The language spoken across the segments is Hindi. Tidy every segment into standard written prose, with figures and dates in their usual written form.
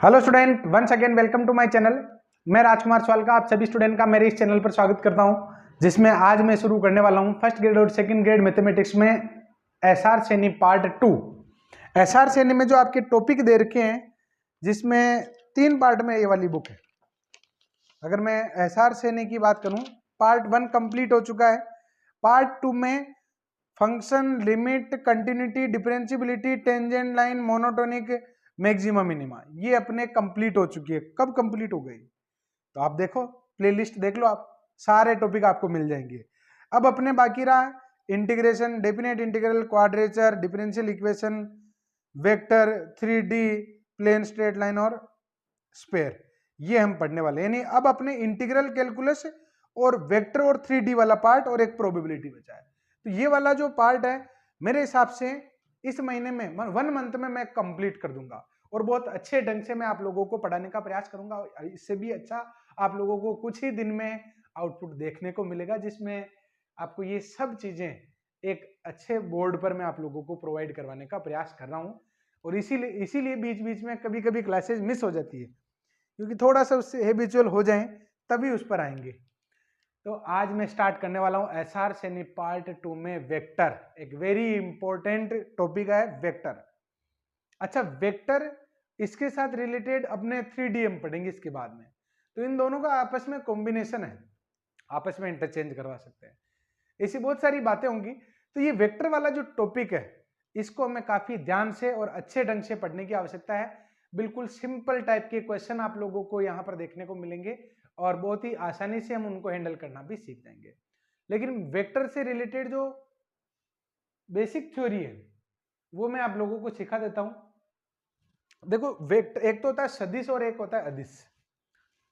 Hello student, once again welcome to my channel. मैं राजकुमार स्वालका आप सभी स्टूडेंट का मेरे इस चैनल पर स्वागत करता हूं, जिसमें आज मैं शुरू करने वाला हूं फर्स्ट ग्रेड और सेकंड ग्रेड मैथमेटिक्स में SR Saini part 2। SR Saini में जो आपके टॉपिक दे रखे हैं, जिसमें 3 पार्ट में ये वाली बुक है। अगर मैं एसआर सैनी की बात करूं, पार्ट 1 कंप्लीट हो चुका है। पार्ट 2 में function, limit, continuity, differentiability, tangent line, monotonic, maximum minima, ये अपने कंप्लीट हो चुकी है। कब कंप्लीट हो गई तो आप देखो, प्लेलिस्ट देख लो, आप सारे टॉपिक आपको मिल जाएंगे। अब अपने बाकी रहा integration, definite integral, quadrature, differential equation, vector, 3D, plane straight line और स्पेयर, ये हम पढ़ने वाले हैं। यानी अब अपने इंटीग्रल कैलकुलस और वेक्टर और 3D वाला पार्ट और एक प्रोबेबिलिटी बचा है। तो ये वाला जो पार्ट है, मेरे हिसाब से इस महीने में 1 मंथ में मैं कंप्लीट कर दूंगा और बहुत अच्छे ढंग से मैं आप लोगों को पढ़ाने का प्रयास करूंगा। इससे भी अच्छा आप लोगों को कुछ ही दिन में आउटपुट देखने को मिलेगा, जिसमें आपको ये सब चीजें एक अच्छे बोर्ड पर मैं आप लोगों को प्रोवाइड करवाने का प्रयास कर रहा हूं। और इसीलिए बीच बीच में कभी कभी क्लासेस मिस हो जाती है, क्योंकि थोड़ा सा उससे हैबिचुअल हो जाएं तभी उस पर आएंगे। तो आज मैं स्टार्ट करने वाला हूं एसआर सैनी पार्ट 2 में वेक्टर। एक वेरी इंपॉर्टेंट टॉपिक है वेक्टर। अच्छा, वेक्टर इसके साथ रिलेटेड अपने 3D हम पढ़ेंगे इसके बाद में। तो इन दोनों का आपस में कॉम्बिनेशन है, आपस में इंटरचेंज करवा सकते हैं। ऐसी बहुत सारी बातें होंगी। तो ये वेक्टर वाला जो टॉपिक है, इसको हमें काफी ध्यान से और अच्छे ढंग से पढ़ने की आवश्यकता है। बिल्कुल सिंपल टाइप के क्वेश्चन आप लोगों को यहाँ पर देखने को मिलेंगे और बहुत ही आसानी से हम उनको हैंडल करना भी सीख जाएंगे। लेकिन वेक्टर से रिलेटेड जो बेसिक थ्योरी है, वो मैं आप लोगों को सिखा देता हूं। देखो, वेक्टर एक तो होता है सदिश और एक होता है अदिश।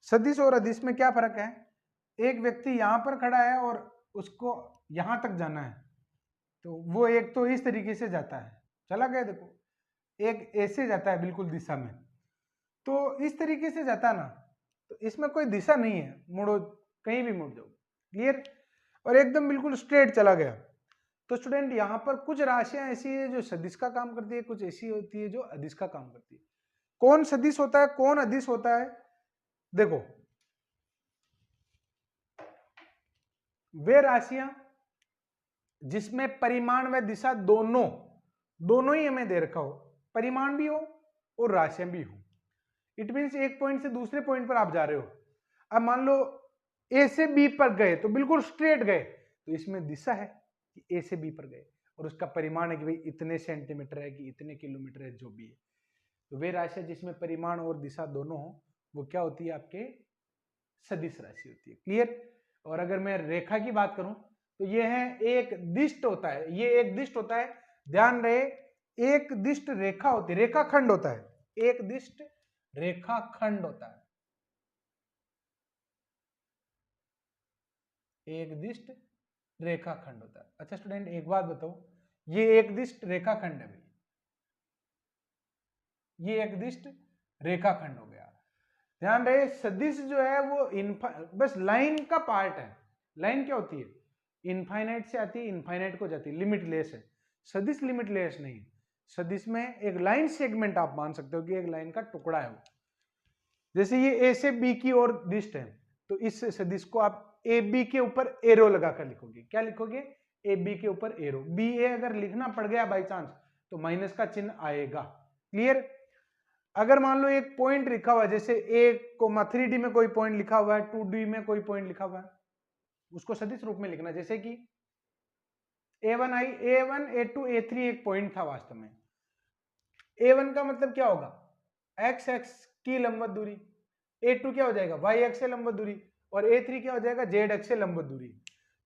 सदिश और अदिश में क्या फर्क है? एक व्यक्ति यहां पर खड़ा है और उसको यहां तक जाना है, तो वो एक तो इस तरीके से जाता है, चला गया। देखो, एक ऐसे जाता है बिल्कुल दिशा में, तो इस तरीके से जाता है ना, तो इसमें कोई दिशा नहीं है, मुड़ो कहीं भी मुड़ जाओ, क्लियर। और एकदम बिल्कुल स्ट्रेट चला गया। तो स्टूडेंट, यहाँ पर कुछ राशियां ऐसी है जो सदिश का काम करती है, कुछ ऐसी होती है जो अदिश का काम करती है। कौन सदिश होता है, कौन अदिश होता है? देखो, वे राशियां जिसमें परिमाण व दिशा दोनों ही हमें दे रखा हो, परिमाण भी हो और राशियां भी हो। इट मीन्स एक पॉइंट से दूसरे पॉइंट पर आप जा रहे हो। अब मान लो ए से बी पर गए तो बिल्कुल स्ट्रेट गए, तो इसमें दिशा है कि ए से बी पर गए और उसका परिमाण है कि भाई इतने सेंटीमीटर है कि इतने किलोमीटर है, जो भी है। तो वे राशियां जिसमें परिमाण और दिशा दोनों हो, वो क्या होती है? आपके सदिश राशि होती है, क्लियर। और अगर मैं रेखा की बात करूं तो ये है एक दिष्ट होता है, ये एक दिष्ट होता है, ध्यान रहे, एक दिष्ट रेखा होती है, रेखाखंड होता है, एक दिष्ट रेखाखंड होता है, एक दिष्ट रेखाखंड होता है। अच्छा स्टूडेंट, एक बात बताओ, ये एक दिष्ट रेखाखंड है भाई, ये एक दिष्ट रेखाखंड हो गया। ध्यान रहे, सदिश जो है वो बस लाइन का पार्ट है। लाइन क्या होती है? इनफाइनाइट से आती है, इनफाइनाइट को जाती है, लिमिटलेस है। सदिश लिमिटलेस नहीं है। सदिश में एक लाइन सेगमेंट आप मान सकते हो कि एक लाइन का टुकड़ा है वो। जैसे ये ए से बी की ओर दिष्ट है, तो इस सदिश को आप ए बी के ऊपर एरो लगाकर लिखोगे। क्या लिखोगे? ए बी के ऊपर एरो। बी ए अगर लिखना पड़ गया बाई चांस, तो माइनस का चिन्ह आएगा, क्लियर। अगर मान लो एक पॉइंट लिखा हुआ है, जैसे ए कोमा 3D में कोई पॉइंट लिखा हुआ है, 2D में कोई पॉइंट लिखा हुआ है, उसको सदिश रूप में लिखना। जैसे कि A1 A1 A2 A3 एक पॉइंट था वास्तव में। A1 का मतलब क्या होगा? x एक्स की लंबवत दूरी। A2 क्या हो जाएगा? y एक्स से लंबवत दूरी। और A3 क्या हो जाएगा? z एक्स से लंबवत दूरी।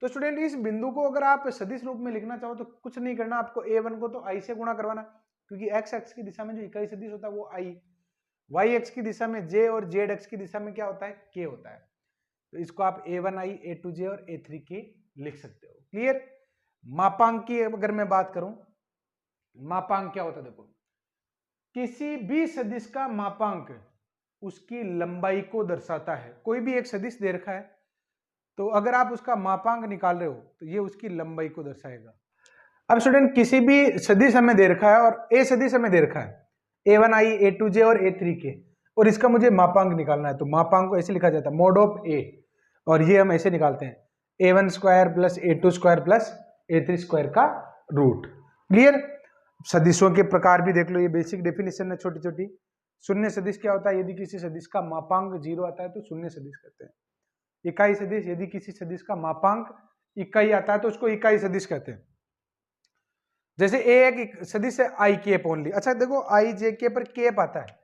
तो स्टूडेंट, इस बिंदु को अगर आप सदिश रूप में लिखना चाहो तो कुछ नहीं करना, आपको A1 को तो I से गुणा करवाना, क्योंकि x एक्स की दिशा में जो इकाई सदिश होता है वो I, y एक्स की दिशा में j और z एक्स की दिशा में क्या होता है? k होता है। तो इसको आप A1I A2j और A3k लिख सकते हो, क्लियर। मापांक की अगर मैं बात करूं, मापांक क्या होता है? देखो, किसी भी सदिश का मापांक उसकी लंबाई को दर्शाता है। कोई भी एक सदिश दे रखा है, तो अगर आप उसका मापांक निकाल रहे हो तो ये उसकी लंबाई को दर्शाएगा। अब स्टूडेंट, किसी भी सदिश हमें दे रखा है और ए सदिश हमें दे रखा है, A1I A2j और A3k। और इसका मुझे मापांक निकालना है, तो मापांक को ऐसे लिखा जाता है मोड ऑफ ए, और ये हम ऐसे निकालते हैं a1 square plus a2 square plus a3 square का रूट। क्लियर। सदिशों के प्रकार भी देख लो, ये बेसिक डेफिनेशन है छोटी छोटी। शून्य सदिश क्या होता है? यदि किसी सदिश का मापांक 0 आता है तो शून्य सदिश कहते हैं। इकाई सदिश, यदि किसी सदिश का मापांक इकाई आता है तो उसको इकाई सदिश कहते हैं। जैसे ए एक सदिश है आई केप ओनली। अच्छा देखो, आई जे के पर केप आता है,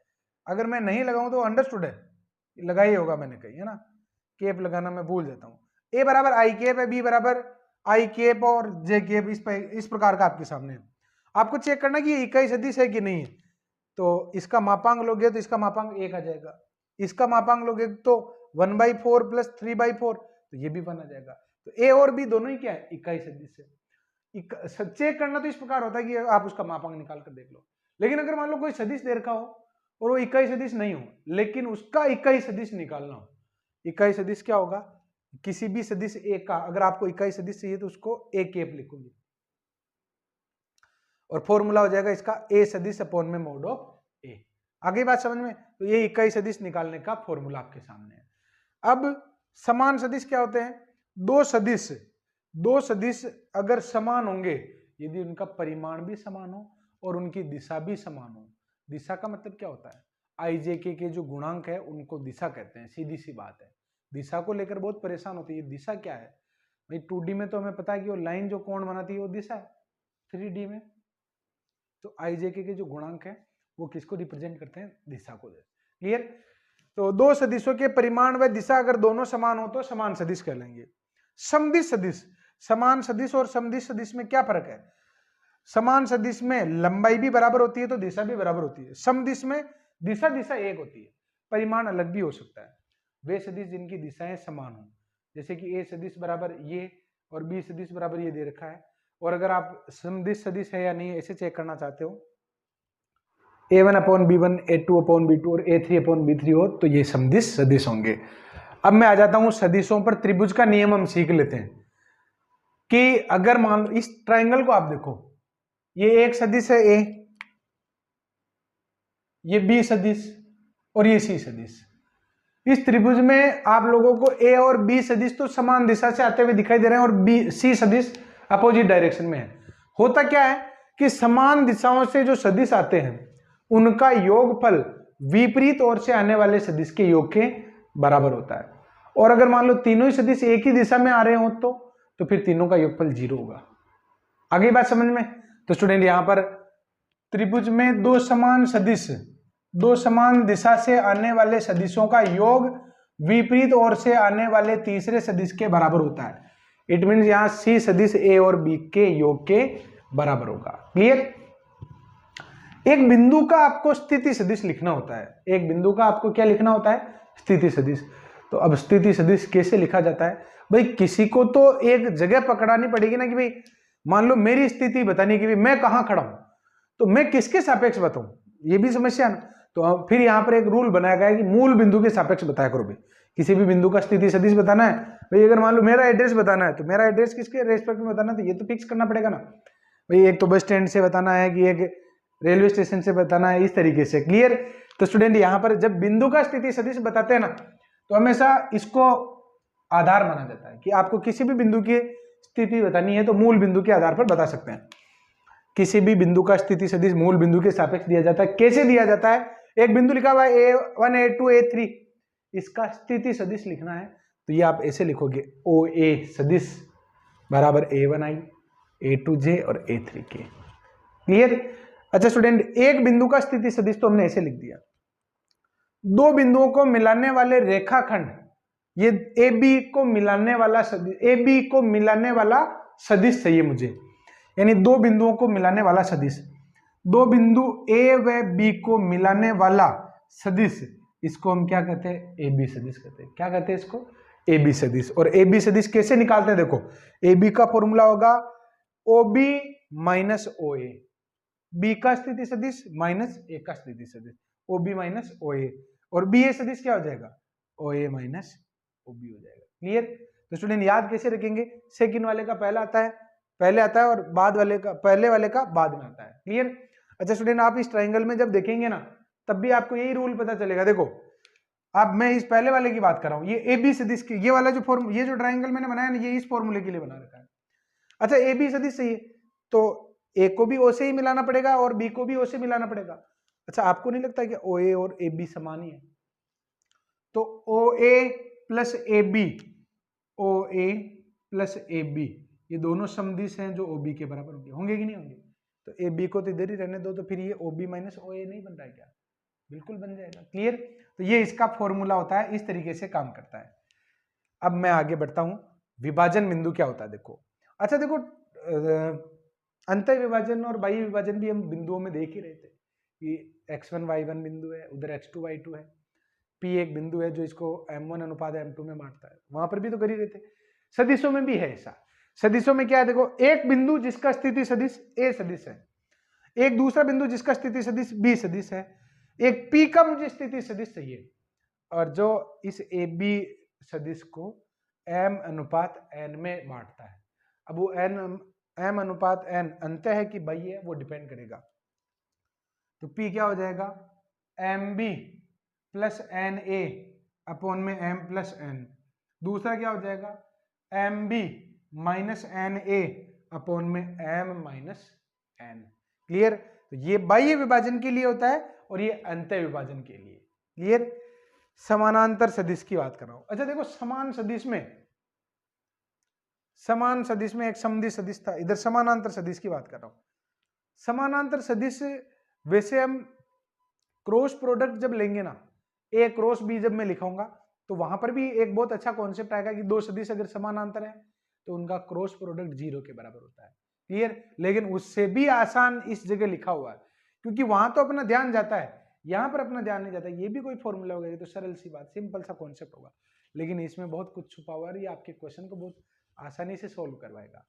अगर मैं नहीं लगाऊं तो अंडरस्टूड है, लगाई होगा मैंने कहीं, है ना, केप लगाना मैं भूल जाता हूं। ए बराबर आई केप है, बी बराबर आई केप और जे केप इस प्रकार का आपके सामने है। आपको चेक करना कि ये इकाई सदिश है कि नहीं है। तो इसका मापांक लोगे तो इसका मापांक 1 आ जाएगा, इसका मापांक लोगे तो 1/4 प्लस 3/4, तो ये भी 1 आ जाएगा। तो ए और बी दोनों ही क्या है? इकाई सदिश है। चेक करना तो इस प्रकार होता है कि आप उसका मापांक निकाल कर देख लो। लेकिन अगर मान लो कोई सदिश दे रखा हो और वो इकाई सदिश नहीं हो, लेकिन उसका इकाई सदिश निकालना हो, इकाई सदिश क्या होगा? किसी भी सदिश ए का अगर आपको इकाई सदिश चाहिए तो उसको ए केप लिखोगे, और फॉर्मूला हो जाएगा इसका ए सदिश अपॉन में मोड ऑफ ए। आगे बात समझ में? तो ये इकाई सदिश निकालने का फॉर्मूला आपके सामने है। अब समान सदिश क्या होते हैं? दो सदिश अगर समान होंगे, यदि उनका परिमाण भी समान हो और उनकी दिशा भी समान हो। दिशा का मतलब क्या होता है? आई जे के जो गुणांक है उनको दिशा कहते हैं, सीधी सी बात है। दिशा को लेकर बहुत परेशान होती है, दिशा क्या है भाई? 2D में तो हमें पता है कि वो लाइन जो कोण बनाती है वो दिशा है, 3D में तो आई जे के जो गुणांक है वो किसको रिप्रेजेंट करते हैं? दिशा को। क्लियर। तो दो सदिशों के परिमाण व दिशा अगर दोनों समान हो तो समान सदिश कहलाएंगे। समदिश सदिश, समान सदिश और समदिश सदिश में क्या फर्क है? समान सदिश में लंबाई भी बराबर होती है तो दिशा भी बराबर होती है। समदिश में दिशा एक होती है, परिमाण अलग भी हो सकता है। वे सदिश जिनकी दिशाएं समान हो, जैसे कि ए सदिश बराबर ये और बी सदिश बराबर ये दे रखा है। और अगर आप समदिश सदिश है या नहीं ऐसे चेक करना चाहते हो, a1/b1, a2/b2 और a3/b3 हो तो ये समदिश सदिश होंगे। अब मैं आ जाता हूं सदिशों पर। त्रिभुज का नियम हम सीख लेते हैं कि अगर मान लो इस ट्राइंगल को आप देखो, ये एक सदिश है ए, ये बी सदिश और ये सी सदिश। इस त्रिभुज में आप लोगों को ए और बी सदिश तो समान दिशा से आते हुए दिखाई दे रहे हैं और बी सी सदिश अपोजिट डायरेक्शन में है। होता क्या है कि समान दिशाओं से जो सदिश आते हैं उनका योगफल विपरीत ओर से आने वाले सदिश के योग के बराबर होता है। और अगर मान लो तीनों ही सदिश एक ही दिशा में आ रहे हो तो फिर तीनों का योगफल 0 होगा। आगे बात समझ में? तो स्टूडेंट यहां पर त्रिभुज में दो समान सदिश, दो समान दिशा से आने वाले सदिशों का योग विपरीत ओर से आने वाले तीसरे सदिश के बराबर होता है। इट मींस यहां सी सदिश ए और बी के योग के बराबर होगा। क्लियर। एक बिंदु का आपको स्थिति सदिश लिखना होता है। एक बिंदु का आपको क्या लिखना होता है? स्थिति सदिश। तो अब स्थिति सदिश कैसे लिखा जाता है भाई? किसी को तो एक जगह पकड़ानी पड़ेगी ना कि भाई मान लो मेरी स्थिति बतानी कि भाई मैं कहां खड़ा हूं, तो मैं किसके सापेक्ष बताऊं, ये भी समस्या ना। तो फिर यहां पर एक रूल बनाया गया है कि मूल बिंदु के सापेक्ष बताया करो भाई। किसी भी बिंदु का स्थिति सदिश बताना है भाई, अगर मान लो मेरा एड्रेस बताना है तो मेरा एड्रेस किसके रेस्पेक्ट में बताना है, तो ये तो फिक्स करना पड़ेगा ना भाई। एक तो बस स्टैंड से बताना है कि एक रेलवे स्टेशन से बताना है, इस तरीके से। क्लियर। तो स्टूडेंट यहां पर जब बिंदु का स्थिति सदिश बताते हैं ना तो हमेशा इसको आधार माना जाता है कि आपको किसी भी बिंदु की स्थिति बतानी है तो मूल बिंदु के आधार पर बता सकते हैं। किसी भी बिंदु का स्थिति सदिश मूल बिंदु के सापेक्ष दिया जाता है। कैसे दिया जाता है? एक बिंदु लिखा हुआ है a1 a2 a3, इसका स्थिति सदिश लिखना है तो ये आप ऐसे लिखोगे OA सदिश बराबर a1i a2j और a3k। क्लियर। अच्छा स्टूडेंट, एक बिंदु का स्थिति सदिश तो हमने ऐसे लिख दिया। दो बिंदुओं को मिलाने वाले रेखाखंड, ये ए बी को मिलाने वाला सदिश, ए बी को मिलाने वाला सदिश चाहिए मुझे, यानी दो बिंदुओं को मिलाने वाला सदिश। दो बिंदु ए व बी को मिलाने वाला सदिश, इसको हम क्या कहते हैं? ए बी सदिश कहते हैं। क्या कहते हैं इसको? ए बी सदिश। और ए बी सदिश कैसे निकालते हैं? देखो, ए बी का फॉर्मूला होगा ओ बी माइनस ओ ए, बी का स्थिति सदिश माइनस ए का स्थिति सदिश, ओ बी माइनस ओ ए, और बी ए सदिश क्या हो जाएगा? ओ ए माइनस ओ बी हो जाएगा। क्लियर। तो स्टूडेंट याद कैसे रखेंगे? सेकंड वाले का पहले आता है और बाद वाले का पहले वाले का बाद में आता है। क्लियर। अच्छा स्टूडेंट, आप इस ट्राइंगल में जब देखेंगे ना तब भी आपको यही रूल पता चलेगा। देखो अब मैं इस पहले वाले की बात कर रहा हूं, ये ए बी सदिश की, ये वाला जो फॉर्म, ये जो ट्राइंगल मैंने बनाया ना, ये इस फॉर्मूले के लिए बना रखा है। अच्छा ए बी सदिश सही है तो ए को भी ओ से ही मिलाना पड़ेगा और बी को भी ओ से मिलाना पड़ेगा। अच्छा आपको नहीं लगता कि ओ ए और ए बी समान ही है? तो O A plus A B, O A plus A B, ये दोनों समदिश हैं जो ओ बी के बराबर होंगे, होंगे कि नहीं होंगे? तो ए बी को तो इधर ही रहने दो, तो फिर ये ओ बी माइनस ओ ए नहीं बन रहा है क्या? बिल्कुल बन जाएगा। क्लियर? तो ये इसका फॉर्मूला होता है, इस तरीके से काम करता है। अब मैं आगे बढ़ता हूं, विभाजन बिंदु क्या होता है देखो। अच्छा देखो अंतः विभाजन और बाह्य विभाजन भी हम बिंदुओं में देख ही रहे थे कि x1 y1 बिंदु है, उधर x2 y2 है, P एक बिंदु है जो इसको m1 अनुपात m2 में बांटता है, वहां पर भी तो कर ही रहे थे। सदिशों में भी है ऐसा। सदिशों में क्या है देखो, एक बिंदु जिसका स्थिति सदिश A सदिश है, एक दूसरा बिंदु जिसका स्थिति सदिश B सदिश है, एक P का मुझे स्थिति सदिश चाहिए, और जो इस AB सदिश को m अनुपात n में बांटता है। अब वो m अनुपात n अंतः है कि बाह्य है, वो डिपेंड करेगा। तो P क्या हो जाएगा, mb plus N A upon में m प्लस n। दूसरा क्या हो जाएगा, mb minus N A upon में m माइनस n। क्लियर? तो ये बाह्य विभाजन के लिए होता है और ये अंतः विभाजन के लिए। क्लियर? समानांतर सदिश की बात कर रहा हूं। अच्छा देखो समान सदिश में एक समदिश सदिश था, इधर समानांतर सदिश की बात कर रहा हूं। समानांतर सदिश वैसे हम क्रॉस प्रोडक्ट जब लेंगे ना, ए क्रॉस बी जब मैं लिखाऊंगा तो वहां पर भी एक बहुत अच्छा कॉन्सेप्ट आएगा कि दो सदिश अगर समानांतर है तो उनका क्रॉस प्रोडक्ट 0 के बराबर होता है। क्लियर? लेकिन उससे भी आसान इस जगह लिखा हुआ है, क्योंकि वहां तो अपना ध्यान जाता है, यहां पर अपना ध्यान नहीं जाता। ये भी कोई फॉर्मूला होगा, ये तो सरल सी बात, सिंपल सा कॉन्सेप्ट होगा, लेकिन इसमें बहुत कुछ छुपा हुआ है। ये आपके क्वेश्चन को बहुत आसानी से सोल्व करवाएगा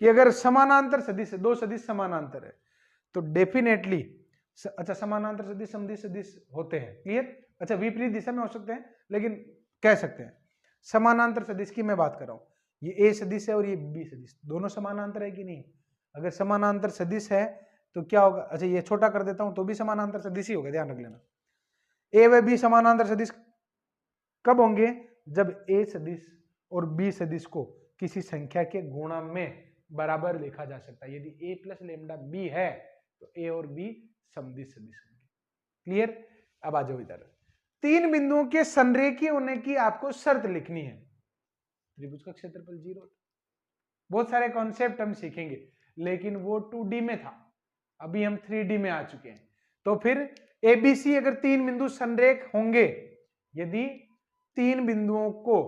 कि अगर समानांतर सदिश है, दो सदिश समानांतर है, तो डेफिनेटली अच्छा समानांतर सदिश समदिश सदिश होते हैं। क्लियर? अच्छा विपरीत दिशा में हो सकते हैं, लेकिन कह सकते हैं। समानांतर सदिश की मैं बात कर रहा हूं, ये ए सदिश है और ये बी सदिश, दोनों समानांतर है कि नहीं? अगर समानांतर सदिश है तो क्या होगा, अच्छा ये छोटा कर देता हूं तो भी समानांतर सदिश ही होगा, ध्यान रख लेना। ए व बी समानांतर सदिश कब होंगे, जब ए सदिश और बी सदिश को किसी संख्या के गुणा में बराबर लिखा जा सकता है। यदि ए प्लस लेमडा बी है तो ए और बी समदिश सदिश होंगे। क्लियर? अब आ जाओ इधर, तीन बिंदुओं के संरेखीय होने की आपको शर्त लिखनी है। त्रिभुज का क्षेत्रफल 0। बहुत सारे कॉन्सेप्ट हम सीखेंगे, लेकिन वो 2D में था, अभी हम 3D में आ चुके हैं। तो फिर ABC अगर तीन बिंदु संरेख होंगे, यदि तीन बिंदुओं को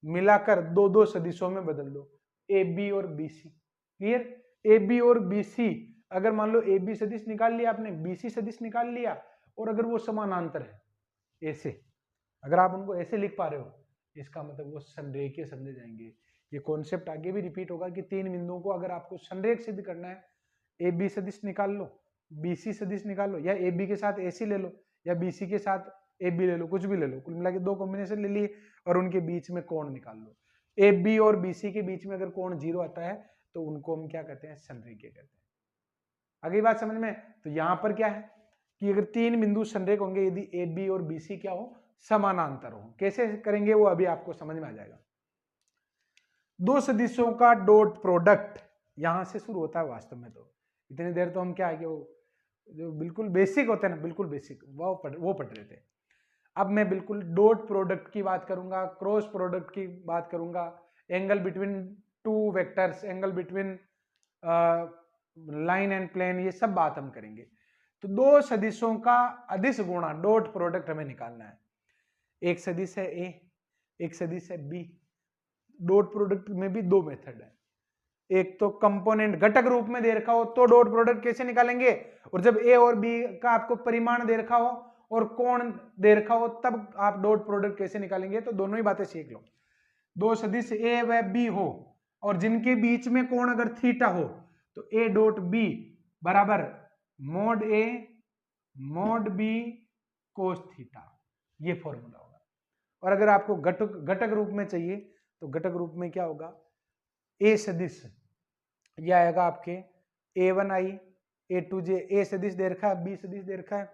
मिलाकर दो दो सदिशों में बदल दो, AB और BC। क्लियर? AB और BC अगर मान लो AB सदिश निकाल लिया आपने, BC सदिश निकाल लिया, और अगर वो समानांतर है ऐसे, अगर आप उनको ऐसे लिख पा रहे हो, इसका मतलब वो संरेखीय समझे जाएंगे। ये कॉन्सेप्ट आगे भी रिपीट होगा कि तीन बिंदुओं को अगर आपको संरेख सिद्ध करना है, AB सदिश निकाल लो, BC सदिश निकाल लो, या AB के साथ AC ले लो, या BC के साथ AB ले लो, कुछ भी ले लो, कुल मिला के दो कॉम्बिनेशन ले लिए, और उनके बीच में कोण निकाल लो। AB और BC के बीच में अगर कोण 0 आता है तो उनको हम क्या कहते हैं, संरेखीय कहते हैं। आगे बात समझ में? तो यहां पर क्या है कि अगर तीन बिंदु संरेख होंगे, यदि AB और BC क्या हो, समानांतर हो। कैसे करेंगे वो अभी आपको समझ में आ जाएगा। दो सदिशों का डॉट प्रोडक्ट यहां से शुरू होता है वास्तव में। तो इतनी देर तो हम क्या है कि वो जो बिल्कुल बेसिक होते हैं ना, बिल्कुल बेसिक वो पढ़ रहे थे। अब मैं बिल्कुल डॉट प्रोडक्ट की बात करूंगा, क्रॉस प्रोडक्ट की बात करूंगा, angle between two vectors, angle between line and plane, ये सब बात हम करेंगे। तो दो सदिशों का अदिश गुणा डॉट प्रोडक्ट हमें निकालना है। एक सदिश है ए, एक सदिश है बी। डॉट प्रोडक्ट में भी दो मेथड है, एक तो कंपोनेंट घटक रूप में दे रखा हो तो डॉट प्रोडक्ट कैसे निकालेंगे, और जब ए और बी का आपको परिमाण दे रखा हो और कोण दे रखा हो तब आप डॉट प्रोडक्ट कैसे निकालेंगे। तो दोनों ही बातें सीख लो। दो सदिश ए व बी हो और जिनके बीच में कोण अगर थीटा हो, तो ए डॉट बी बराबर mode A mod B cos theta, ये फॉर्मूला होगा। और अगर आपको घटक रूप में चाहिए तो घटक रूप में क्या होगा, ए सदिश यह आएगा आपके A1i A2j, ए सदिश दे रखा है, बी सदिश दे रखा है,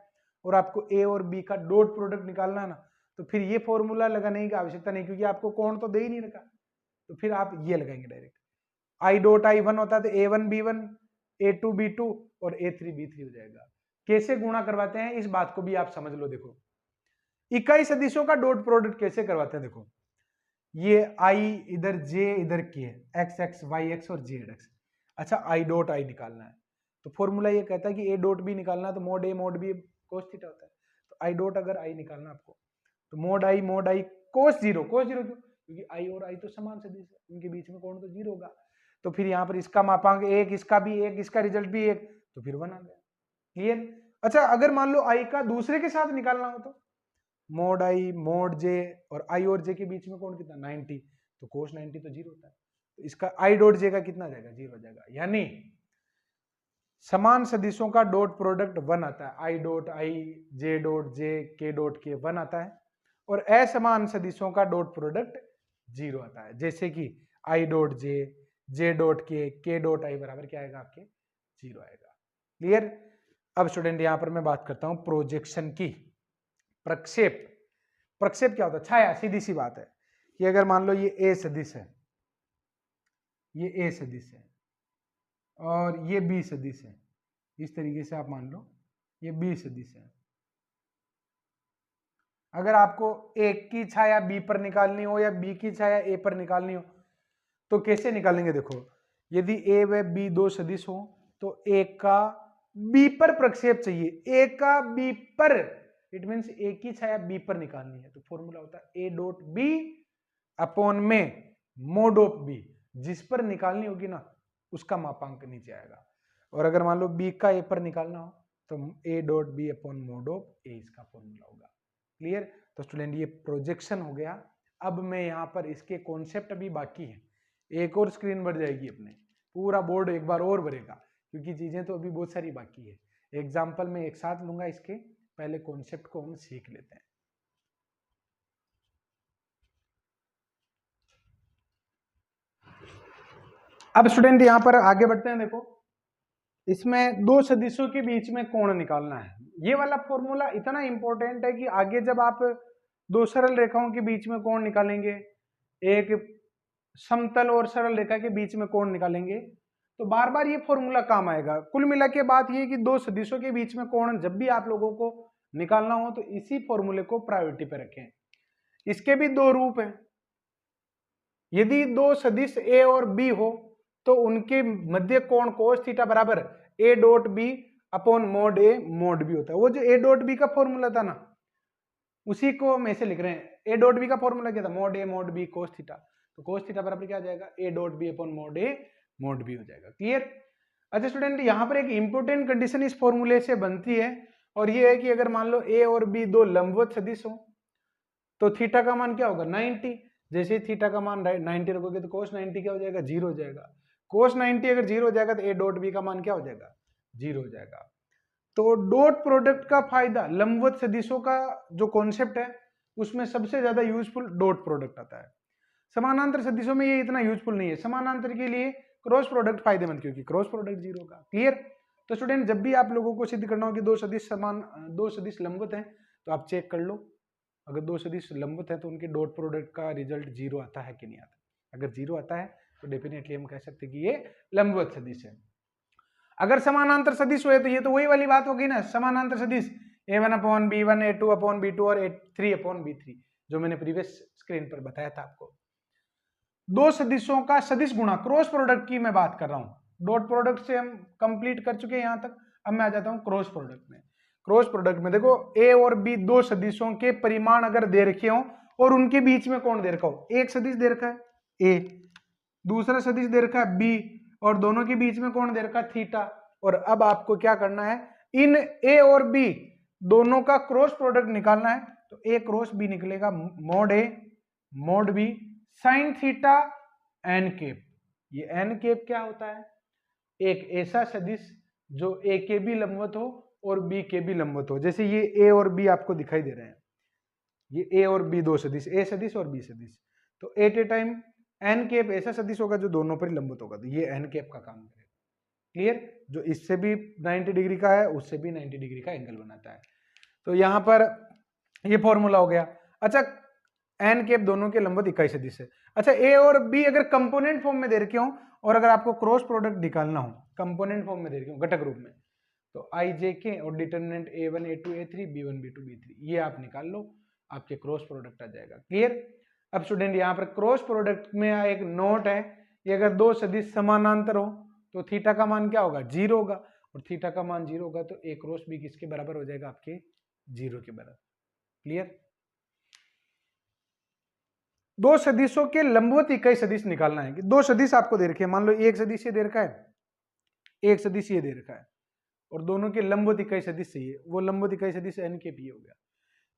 और आपको ए और बी का डॉट प्रोडक्ट निकालना है ना, तो फिर ये फॉर्मूला लगाने की आवश्यकता नहीं, क्योंकि आपको कोण तो दे ही नहीं रखा, तो फिर आप ये लगाएंगे direct. I dot I one होता है तो A1 B1, A2 B2 और A3 B3 हो जाएगा। कैसे गुणा करवाते हैं इस बात को भी आप समझ लो। देखो इकाई सदिशों का डॉट प्रोडक्ट कैसे करवाते हैं, देखो ये आई इधर जे इधर के, एक्स एक्स वाई एक्स और जेड एक्स। अच्छा आई डॉट आई निकालना है तो फॉर्मूला ये कहता है कि ए डॉट बी निकालना है तो mode A mod B cos theta होता है। तो आई डॉट अगर आई निकालना आपको तो मोड आई कोस जीरो क्यों, क्योंकि आई और आई तो समान सदिश है, उनके बीच में कोण तो जीरो होगा। तो फिर यहाँ पर इसका मापांक एक, इसका भी एक, इसका रिजल्ट भी एक, तो फिर 1 आ गया। क्लियर। अच्छा अगर मान लो आई का दूसरे के साथ निकालना हो तो मोड आई मोड जे, और आई और जे के बीच में कोण कितना 90, तो कोस 90 तो जीरो होता है, तो इसका आई डॉट जे का कितना जाएगा, जीरो हो जाएगा। यानी समान सदिशों का डॉट प्रोडक्ट 1 आता है, I dot I J dot J के डॉट के 1 आता है, और असमान सदिशों का डॉट प्रोडक्ट 0 आता है। जैसे कि आई डॉट जे डॉट के डॉट आई बराबर क्या आएगा आपके 0 आएगा। क्लियर। अब स्टूडेंट यहां पर मैं बात करता हूं प्रोजेक्शन की। प्रक्षेप, प्रक्षेप क्या होता है, छाया। सीधी सी बात है कि अगर मान लो ये ए सदिश है, ये ए सदिश है और ये बी सदिश है, इस तरीके से आप मान लो ये बी सदिश है। अगर आपको ए की छाया बी पर निकालनी हो या बी की छाया ए पर निकालनी हो तो कैसे निकालेंगे। देखो यदि ए व बी दो सदिश हो तो ए का बी पर प्रक्षेप चाहिए, ए का बी पर, इट मीन्स ए की छाया बी पर निकालनी है, तो फॉर्मूला होता है ए डॉट बी अपॉन में मोड ऑफ बी, जिस पर निकालनी होगी ना उसका मापांक नीचे आएगा। और अगर मान लो बी का ए पर निकालना हो तो A dot B upon mod of A इसका फॉर्मूला होगा। क्लियर। तो स्टूडेंट ये प्रोजेक्शन हो गया। अब मैं यहाँ पर इसके कॉन्सेप्ट अभी बाकी है, एक और स्क्रीन भर जाएगी अपने, पूरा बोर्ड एक बार और भरेगा, क्योंकि चीजें तो अभी बहुत सारी बाकी है। एग्जाम्पल में एक साथ लूंगा, इसके पहले कॉन्सेप्ट को हम सीख लेते हैं। अब स्टूडेंट यहां पर आगे बढ़ते हैं। देखो इसमें दो सदिशों के बीच में कोण निकालना है। ये वाला फॉर्मूला इतना इंपॉर्टेंट है कि आगे जब आप दो सरल रेखाओं के बीच में कोण निकालेंगे, एक समतल और सरल रेखा के बीच में कोण निकालेंगे, तो बार बार ये फॉर्मूला काम आएगा। कुल मिला के बात ये कि दो सदिशों के बीच में कोण जब भी आप लोगों को निकालना हो तो इसी फॉर्मूले को प्रायोरिटी पे रखें। इसके भी दो रूप हैं। यदि दो सदिश ए और बी हो तो उनके मध्य कोण कोस थीटा बराबर A dot B upon mod A mod B होता है। वो जो ए डॉट बी का फॉर्मूला था ना, उसी को हम ऐसे लिख रहे हैं। ए डॉट बी का फॉर्मूला क्या था, mod A mod B cos theta, तो कोस थीटा बराबर क्या आ जाएगा, A dot B upon mod A mod B हो जाएगा। क्लियर। अच्छा स्टूडेंट यहां पर एक इंपॉर्टेंट कंडीशन इस फॉर्मूले से बनती है, और ये है कि अगर मान लो ए और बी दो लंबवत सदिश हो तो थीटा का मान क्या होगा 90। जैसे ही थीटा का मान 90 रखोगे तो कोस 90 क्या हो जाएगा, जीरो हो जाएगा। कोस 90 अगर जीरो हो जाएगा तो ए डॉट बी का मान क्या हो जाएगा, जीरो हो जाएगा। तो डॉट प्रोडक्ट का फायदा, लंबवत सदिशों का जो कॉन्सेप्ट है उसमें सबसे ज्यादा यूजफुल डॉट प्रोडक्ट आता है। समानांतर सदिशों में ये इतना यूजफुल नहीं है। समानांतर के लिए क्रॉस प्रोडक्ट फायदेमंद, क्योंकि क्रॉस प्रोडक्ट जीरो का। क्लियर। तो स्टूडेंट जब भी आप लोगों को सिद्ध करना हो कि दो सदिश लंबवत हैं तो आप चेक कर लो, अगर दो सदिश लंबवत है तो उनके डॉट प्रोडक्ट का रिजल्ट जीरो आता है कि नहीं आता। अगर जीरो आता है तो डेफिनेटली हम कह सकते हैं कि ये लंबवत सदिश है। अगर समानांतर सदिश हुए तो ये तो वही वाली बात होगी ना, समानांतर सदिश a1 upon b1 a2 upon b2 और a3 अपॉन b3, जो मैंने प्रीवियस स्क्रीन पर बताया था आपको। दो सदिशों का सदिश गुणा, क्रॉस प्रोडक्ट की मैं बात कर रहा हूं। डॉट प्रोडक्ट से हम कंप्लीट कर चुके हैं यहां तक। अब मैं आ जाता हूं क्रॉस प्रोडक्ट में। क्रॉस प्रोडक्ट में देखो ए और बी दो सदिशों के परिमाण अगर दे रखे हो और उनके बीच में कौन दे रखा हो, एक सदिश दे रखा है ए, दूसरा सदिश दे रखा है बी, और दोनों के बीच में कौन दे रखा है थीटा। और अब आपको क्या करना है, इन ए और बी दोनों का क्रॉस प्रोडक्ट निकालना है। तो ए क्रॉस बी निकलेगा mod A mod B sine theta n cap. ये एन केप क्या होता है, एक ऐसा सदिश जो ए के भी लंबवत हो और बी के भी लंबवत हो। जैसे ये ए और बी आपको दिखाई दे रहे हैं, ये ए और बी दो सदिश, ए सदिश और बी सदिश। तो at a time N cap ऐसा सदिश होगा जो दोनों पर लंबवत होगा, तो ये एन केप का काम करेगा। क्लियर। जो इससे भी 90 डिग्री का है उससे भी 90 डिग्री का एंगल बनाता है। तो यहाँ पर ये फॉर्मूला हो गया। अच्छा, एन कैप दोनों के लंबवत इकाई सदिश है। अच्छा, ए और बी अगर कंपोनेंट फॉर्म में दे रखे हो और अगर आपको क्रॉस प्रोडक्ट निकालना हो कंपोनेंट फॉर्म में दे रखे हो घटक रूप में, तो आई जे के और determinant A1 A2 A3 B1 B2 B3 ये आप निकाल लो, आपके क्रॉस प्रोडक्ट आ जाएगा। क्लियर। अब स्टूडेंट यहाँ पर क्रॉस प्रोडक्ट में एक नोट है, ये अगर दो सदिश समानांतर हो तो थीटा का मान क्या होगा, 0 होगा, और थीटा का मान 0 होगा तो ए क्रॉस बी किसके बराबर हो जाएगा, आपके 0 के बराबर। क्लियर। दो सदिशों के लंबवत इकाई सदिश निकालना है कि दो सदिश आपको दे रखे हैं, मान लो एक सदिश ये दे रखा है, एक सदिश ये दे रखा है, और दोनों के लंबवत इकाई सदिश चाहिए, वो लंबवत इकाई सदिश एन के पी हो गया।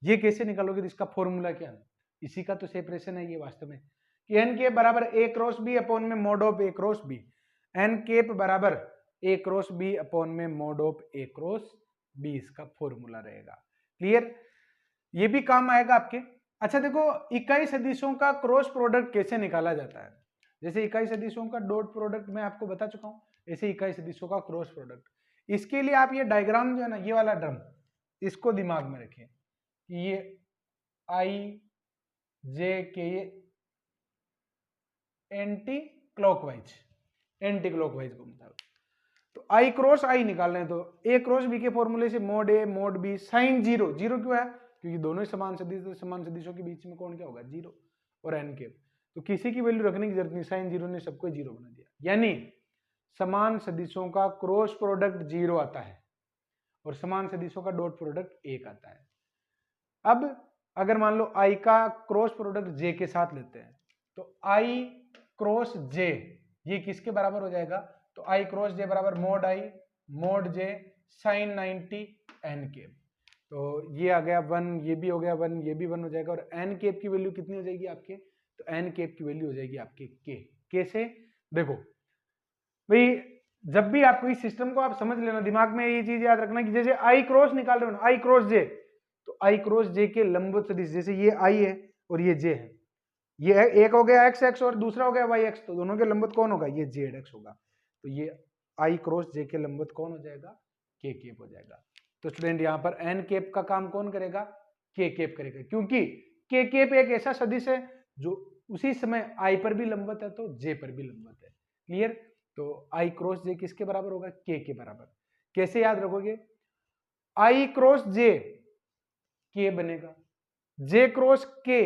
ये कैसे निकालोगे, इसका फॉर्मूला क्या है, इसी का तो सेपरेशन है ये वास्तव में, कि एन के बराबर ए क्रॉस बी अपॉन में mod of A cross B, N cap बराबर ए क्रॉस बी अपॉन में mod of A cross B, इसका फॉर्मूला रहेगा। क्लियर। ये भी काम आएगा आपके। अच्छा देखो, इकाई सदिशों का क्रॉस प्रोडक्ट कैसे निकाला जाता है, जैसे इकाई सदिशों का डॉट प्रोडक्ट मैं आपको बता चुका हूं, ऐसे इकाई सदिशों का क्रॉस प्रोडक्ट। इसके लिए आप ये डायग्राम जो है ना, ये वाला ड्रम, इसको दिमाग में रखें कि ये आई जे के एंटी क्लॉकवाइज घूमता है, तो आई क्रॉस आई निकालना है, तो ए क्रॉस बी के फॉर्मूले से mode A mod B sign 0, 0 क्यों है, क्योंकि दोनों ही समान सदिश, तो समान सदिशों के बीच में कौन क्या होगा, 0, और एन के, तो किसी की वैल्यू रखने की जरूरत नहीं, साइन 0 ने सबको 0 बना दिया, यानी समान सदिशों का क्रॉस प्रोडक्ट 0 आता है और समान सदिशों का डॉट प्रोडक्ट 1 आता है। अब अगर मान लो आई का क्रॉस प्रोडक्ट जे के साथ लेते हैं, तो आई क्रॉस जे ये किसके बराबर हो जाएगा, तो आई क्रॉस जे बराबर mod I mod J sine 90 N cap, तो ये आ गया 1, ये भी हो गया 1, ये भी 1 हो जाएगा, और एन केप की वैल्यू कितनी हो जाएगी आपके, तो एन केप की वैल्यू हो जाएगी आपके के। कैसे, देखो भाई, जब भी आपको इस सिस्टम को आप समझ लेना, दिमाग में ये चीज याद रखना कि जैसे आई क्रॉस निकाल रहे हो ना, आई क्रॉस जे, तो आई क्रॉस जे के लंबवत सदिश, जैसे ये आई है और ये जे है, ये एक हो गया एक्स एक्स और दूसरा हो गया वाई एक्स, तो दोनों के लंबवत कौन होगा, ये जेड एक्स होगा, तो ये आई क्रॉस जे के लंबवत कौन हो जाएगा, के केप हो जाएगा। तो स्टूडेंट यहाँ पर एन केप का काम कौन करेगा, के केप करेगा, क्योंकि के केप एक ऐसा सदिश है जो उसी समय आई पर भी लंबवत है तो जे पर भी लंबवत है। क्लियर। तो आई क्रॉस जे किसके बराबर होगा, के बराबर। कैसे याद रखोगे, आई क्रॉस जे के बनेगा, जे क्रॉस के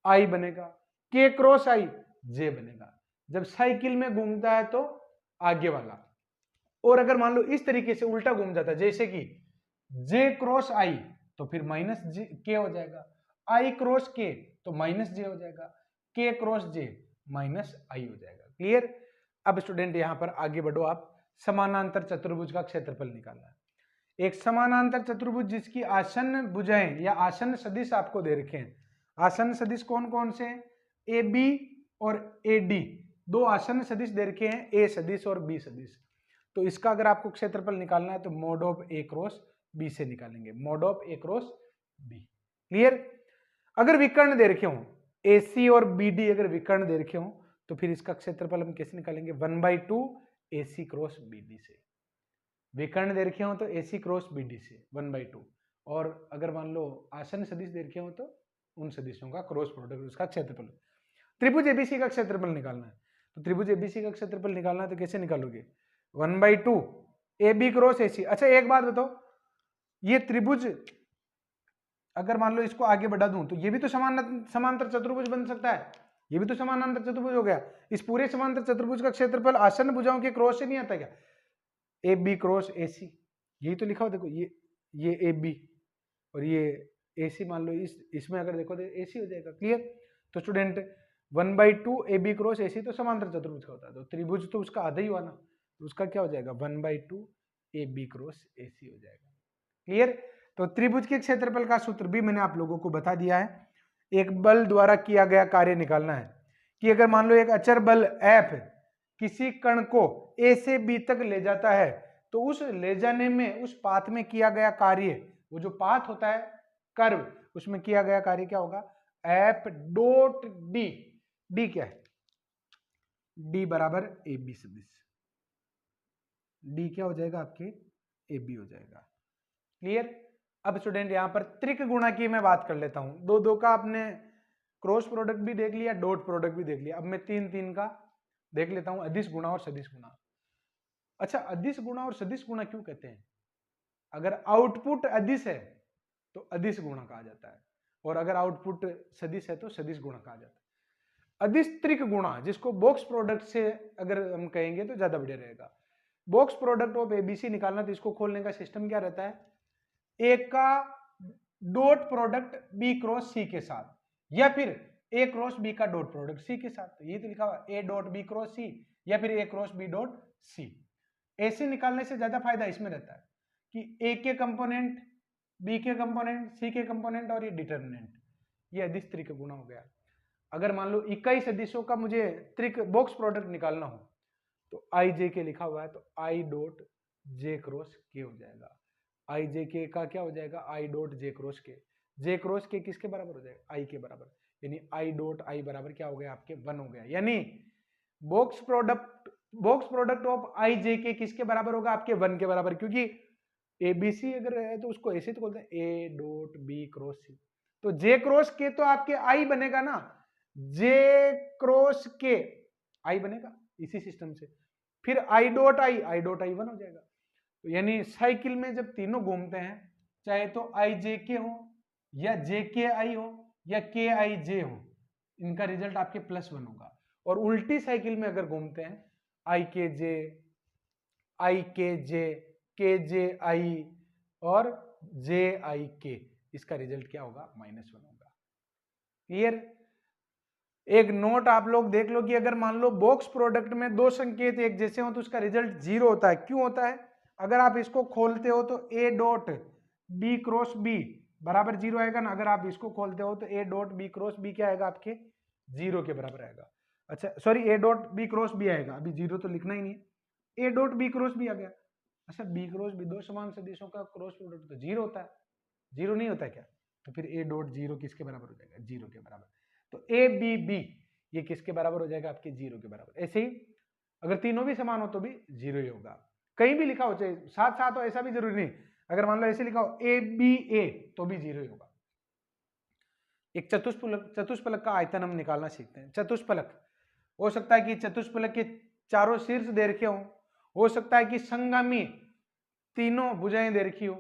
आई बनेगा, के क्रॉस आई जे बनेगा, जब साइकिल में घूमता है तो आगे वाला, और अगर मान लो इस तरीके से उल्टा घूम जाता है, जैसे कि जे क्रॉस आई तो फिर माइनस के हो जाएगा, आई क्रॉस के तो माइनस जे हो जाएगा, के क्रॉस जे माइनस आई हो जाएगा। क्लियर। अब स्टूडेंट यहां पर आगे बढ़ो, आप समानांतर चतुर्भुज का क्षेत्रफल निकालना है। एक समानांतर चतुर्भुज जिसकी आसन्न भुजाएं या आसन्न सदिश आपको दे रखे हैं, आसन्न सदिश कौन कौन से हैं, ए बी और ए डी, दो आसन्न सदिश दे रखे हैं, ए सदिश और बी सदिश, तो इसका अगर आपको क्षेत्रफल निकालना है तो mod of A cross B से निकालेंगे, mod of A cross B. Clear. अगर विकर्ण दे रखे हो ए सी और बी डी, अगर विकर्ण दे रखे हो तो फिर इसका क्षेत्रफल हम कैसे निकालेंगे, 1/2 ए सी क्रॉस बी डी से। विकर्ण दे रखे हो तो ए सी क्रॉस बी डी से 1/2, और अगर मान लो आसन्न सदिश दे रखे हो तो उन सदिशों का क्रॉस प्रोडक्ट, उसका क्षेत्रफल। त्रिभुज एबीसी का क्षेत्रफल निकालना है, तो त्रिभुज एबीसी का क्षेत्रफल निकालना है तो कैसे निकालोगे, 1/2 ए बी क्रॉस ए सी। अच्छा एक बात बताओ, ये त्रिभुज अगर मान लो इसको आगे बढ़ा दूं तो ये भी तो समांतर चतुर्भुज बन सकता है, ये भी तो समानांतर चतुर्भुज हो गया। इस पूरे समांतर चतुर्भुज का क्षेत्रफल आसन्न भुजाओं के क्रॉस से नहीं आता क्या, ए बी क्रॉस ए सी, यही तो लिखा हो, देखो ये ए बी और ये ए सी, मान लो इसमें अगर देखो तो ए सी हो जाएगा। क्लियर। तो student 1/2 A B cross A C तो समांतर चतुर्भुज का होता है, तो त्रिभुज तो उसका आधा ही हुआ ना, तो उसका क्या हो जाएगा, 1/2 ए बी क्रॉस ए सी हो जाएगा। क्लियर। तो त्रिभुज के क्षेत्रफल का सूत्र भी मैंने आप लोगों को बता दिया है। एक बल द्वारा किया गया कार्य निकालना है कि अगर मान लो एक अचर बल F किसी कण को A से B तक ले जाता है, तो उस ले जाने में उस पाथ में किया गया कार्य, वो जो पाथ होता है कर्व, उसमें किया गया कार्य क्या होगा, F डॉट डी। डी क्या है, डी बराबर ए बी सदिश, डी क्या हो जाएगा आपके ए बी हो जाएगा। क्लियर। अब स्टूडेंट यहाँ पर त्रिक गुणा की मैं बात कर लेता हूँ। दो दो का आपने क्रॉस प्रोडक्ट भी देख लिया, डॉट प्रोडक्ट भी देख लिया। अब मैं तीन तीन का देख लेता हूँ, अदिश गुणा और सदिश गुणा। अच्छा, अदिश गुणा और सदिश गुणा क्यों कहते हैं? अगर आउटपुट अदिश है तो अदिश गुणा कहा जाता है, और अगर आउटपुट सदिश है तो सदिश गुणा कहा जाता है। अदिश त्रिक गुणा, जिसको बॉक्स प्रोडक्ट से अगर हम कहेंगे तो ज्यादा बढ़िया रहेगा। बॉक्स प्रोडक्ट ऑफ एबीसी निकालना, तो इसको खोलने का सिस्टम क्या रहता है? ए का डॉट प्रोडक्ट बी क्रॉस सी के साथ, या फिर ए क्रॉस बी का डॉट प्रोडक्ट सी के साथ। तो ये तो लिखा हुआ ए डॉट बी क्रॉस सी, या फिर ए क्रॉस बी डॉट सी। ऐसे निकालने से ज्यादा फायदा इसमें रहता है कि ए के कंपोनेंट, बी के कंपोनेंट, सी के कंपोनेंट और ये डिटर्मिनेंट, ये अदिश त्रिक गुणा हो गया। अगर मान लो इकाई सदिशों का मुझे त्रिक बॉक्स प्रोडक्ट निकालना हो तो आई जे के लिखा हुआ है, तो आई डॉट जे क्रॉस के हो जाएगा। आई जे के का क्या हो जाएगा? आई डॉट जे क्रॉस के। जे क्रॉस के किसके बराबर हो जाएगा? आई के बराबर, यानी आई डॉट आई बराबर क्या हो गया आपके? 1 हो गया। यानी बॉक्स प्रोडक्ट ऑफ आई जे के किसके बराबर होगा? आपके 1 के बराबर, क्योंकि एबीसी अगर है तो उसको ऐसे तो बोलते हैं ए डॉट बी क्रॉस सी। तो जे क्रॉस के तो आपके आई बनेगा ना, जे क्रॉस के आई बनेगा इसी सिस्टम से। फिर आई डॉट आई 1 हो जाएगा। तो यानी साइकिल में जब तीनों घूमते हैं, चाहे तो आई जे के हो या जे के आई हो या के आई जे हो, इनका रिजल्ट आपके +1 होगा। और उल्टी साइकिल में अगर घूमते हैं, आई के जे, आई के जे आई और जे आई के, इसका रिजल्ट क्या होगा? -1 होगा। क्लियर? एक नोट आप लोग देख लो कि अगर मान लो बॉक्स प्रोडक्ट में दो संकेत एक जैसे हो तो उसका रिजल्ट 0 होता है। क्यों होता है? अगर आप इसको खोलते हो तो A dot B cross B बराबर 0 आएगा ना। अगर आप इसको खोलते हो तो A dot B cross B क्या आएगा? आपके 0 के बराबर आएगा। अच्छा sorry, A dot B cross B आएगा, अभी 0 तो लिखना ही नहीं है। A dot B cross B आ गया। अच्छा, बी क्रॉस बी, दो समान सदिशों का क्रॉस प्रोडक्ट तो 0 होता है, 0 नहीं होता है क्या? तो फिर ए डॉट 0 किसके बराबर हो जाएगा? 0 के बराबर। तो ए बी बी ये किसके बराबर हो जाएगा? आपके 0 के बराबर। ऐसे ही अगर तीनों भी समान हो तो भी 0 ही होगा। कहीं भी लिखा हो, चाहे साथ साथ हो, ऐसा भी जरूरी नहीं। अगर मान लो ऐसे लिखा हो ए बी ए तो भी 0 ही होगा। एक चतुष्फलक का आयतन हम निकालना सीखते हैं। चतुष्फलक हो सकता है कि चतुष्फलक के चारों शीर्ष दे रखे हो सकता है कि संगामी तीनों भुजाएं दे रखी हो।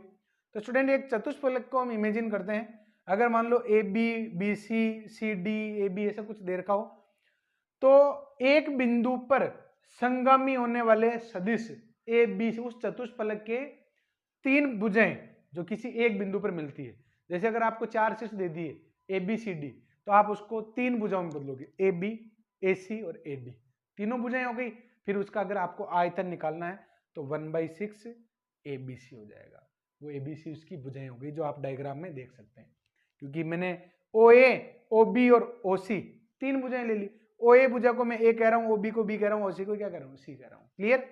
तो स्टूडेंट एक चतुष्फलक को हम इमेजिन करते हैं। अगर मान लो A B, B C, C D, A B ऐसा कुछ दे रखा हो, तो एक बिंदु पर संगामी होने वाले सदिश ए बी उस चतुष्फलक के 3 भुजाएं जो किसी एक बिंदु पर मिलती है। जैसे अगर आपको 4 शीर्ष दे दिए ए बी सी डी, तो आप उसको 3 भुजाओं में बदलोगे, ए बी, ए सी और ए डी, तीनों भुजाएं हो गई। फिर उसका अगर आपको आयतन निकालना है तो 1/6 ए बी सी हो जाएगा। वो ए बी सी उसकी भुजाएं हो गई, जो आप डायग्राम में देख सकते हैं। क्योंकि मैंने ओ ए, ओ बी और ओ सी 3 भुजाएं ले ली। ओ ए भुजा को मैं ए कह रहा हूं, ओ बी को बी कह रहा हूं, ओ सी को क्या कह रहा हूं? सी कह रहा हूं। क्लियर?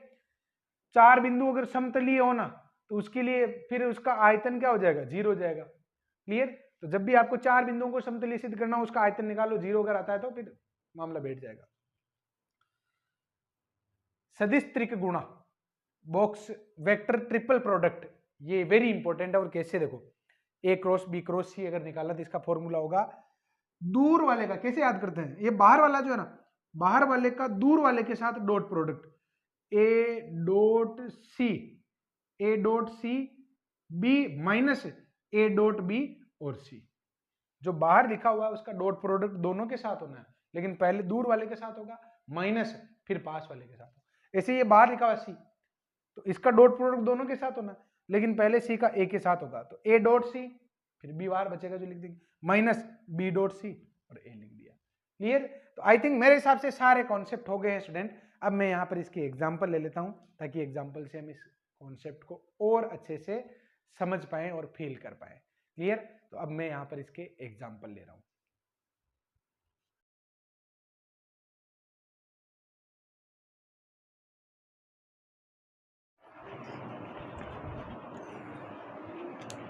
4 बिंदु अगर समतलीय हो ना, तो उसके लिए फिर उसका आयतन क्या हो जाएगा? 0 हो जाएगा। क्लियर? तो जब भी आपको 4 बिंदुओं को समतलीय सिद्ध करना हो, उसका आयतन निकालो, 0 अगर आता है तो फिर मामला बैठ जाएगा। सदिश त्रिक गुणा, बॉक्स वेक्टर ट्रिपल प्रोडक्ट, ये वेरी इंपॉर्टेंट है। और कैसे? देखो, ए क्रॉस बी क्रॉस सी अगर निकाला तो इसका फॉर्मूला होगा दूर वाले का। कैसे याद करते हैं? ये बाहर वाला जो है ना, बाहर वाले का दूर वाले के साथ dot product, A dot C B minus A dot B और सी। जो बाहर लिखा हुआ है उसका डॉट प्रोडक्ट दोनों के साथ होना है, लेकिन पहले दूर वाले के साथ होगा, माइनस फिर पास वाले के साथ होगा। ऐसे ये बाहर लिखा हुआ सी, तो इसका डॉट प्रोडक्ट दोनों के साथ होना है, लेकिन पहले सी का ए के साथ होगा। तो ए डॉट सी, फिर बी बाहर बचेगा जो लिख देंगे, माइनस बी डॉट सी और ए लिख दिया। क्लियर? तो आई थिंक मेरे हिसाब से सारे कॉन्सेप्ट हो गए हैं स्टूडेंट। अब मैं यहाँ पर इसकी एग्जाम्पल ले लेता हूँ, ताकि एग्जाम्पल से हम इस कॉन्सेप्ट को और अच्छे से समझ पाए और फील कर पाए। क्लियर? तो अब मैं यहाँ पर इसके एग्जाम्पल ले रहा हूँ।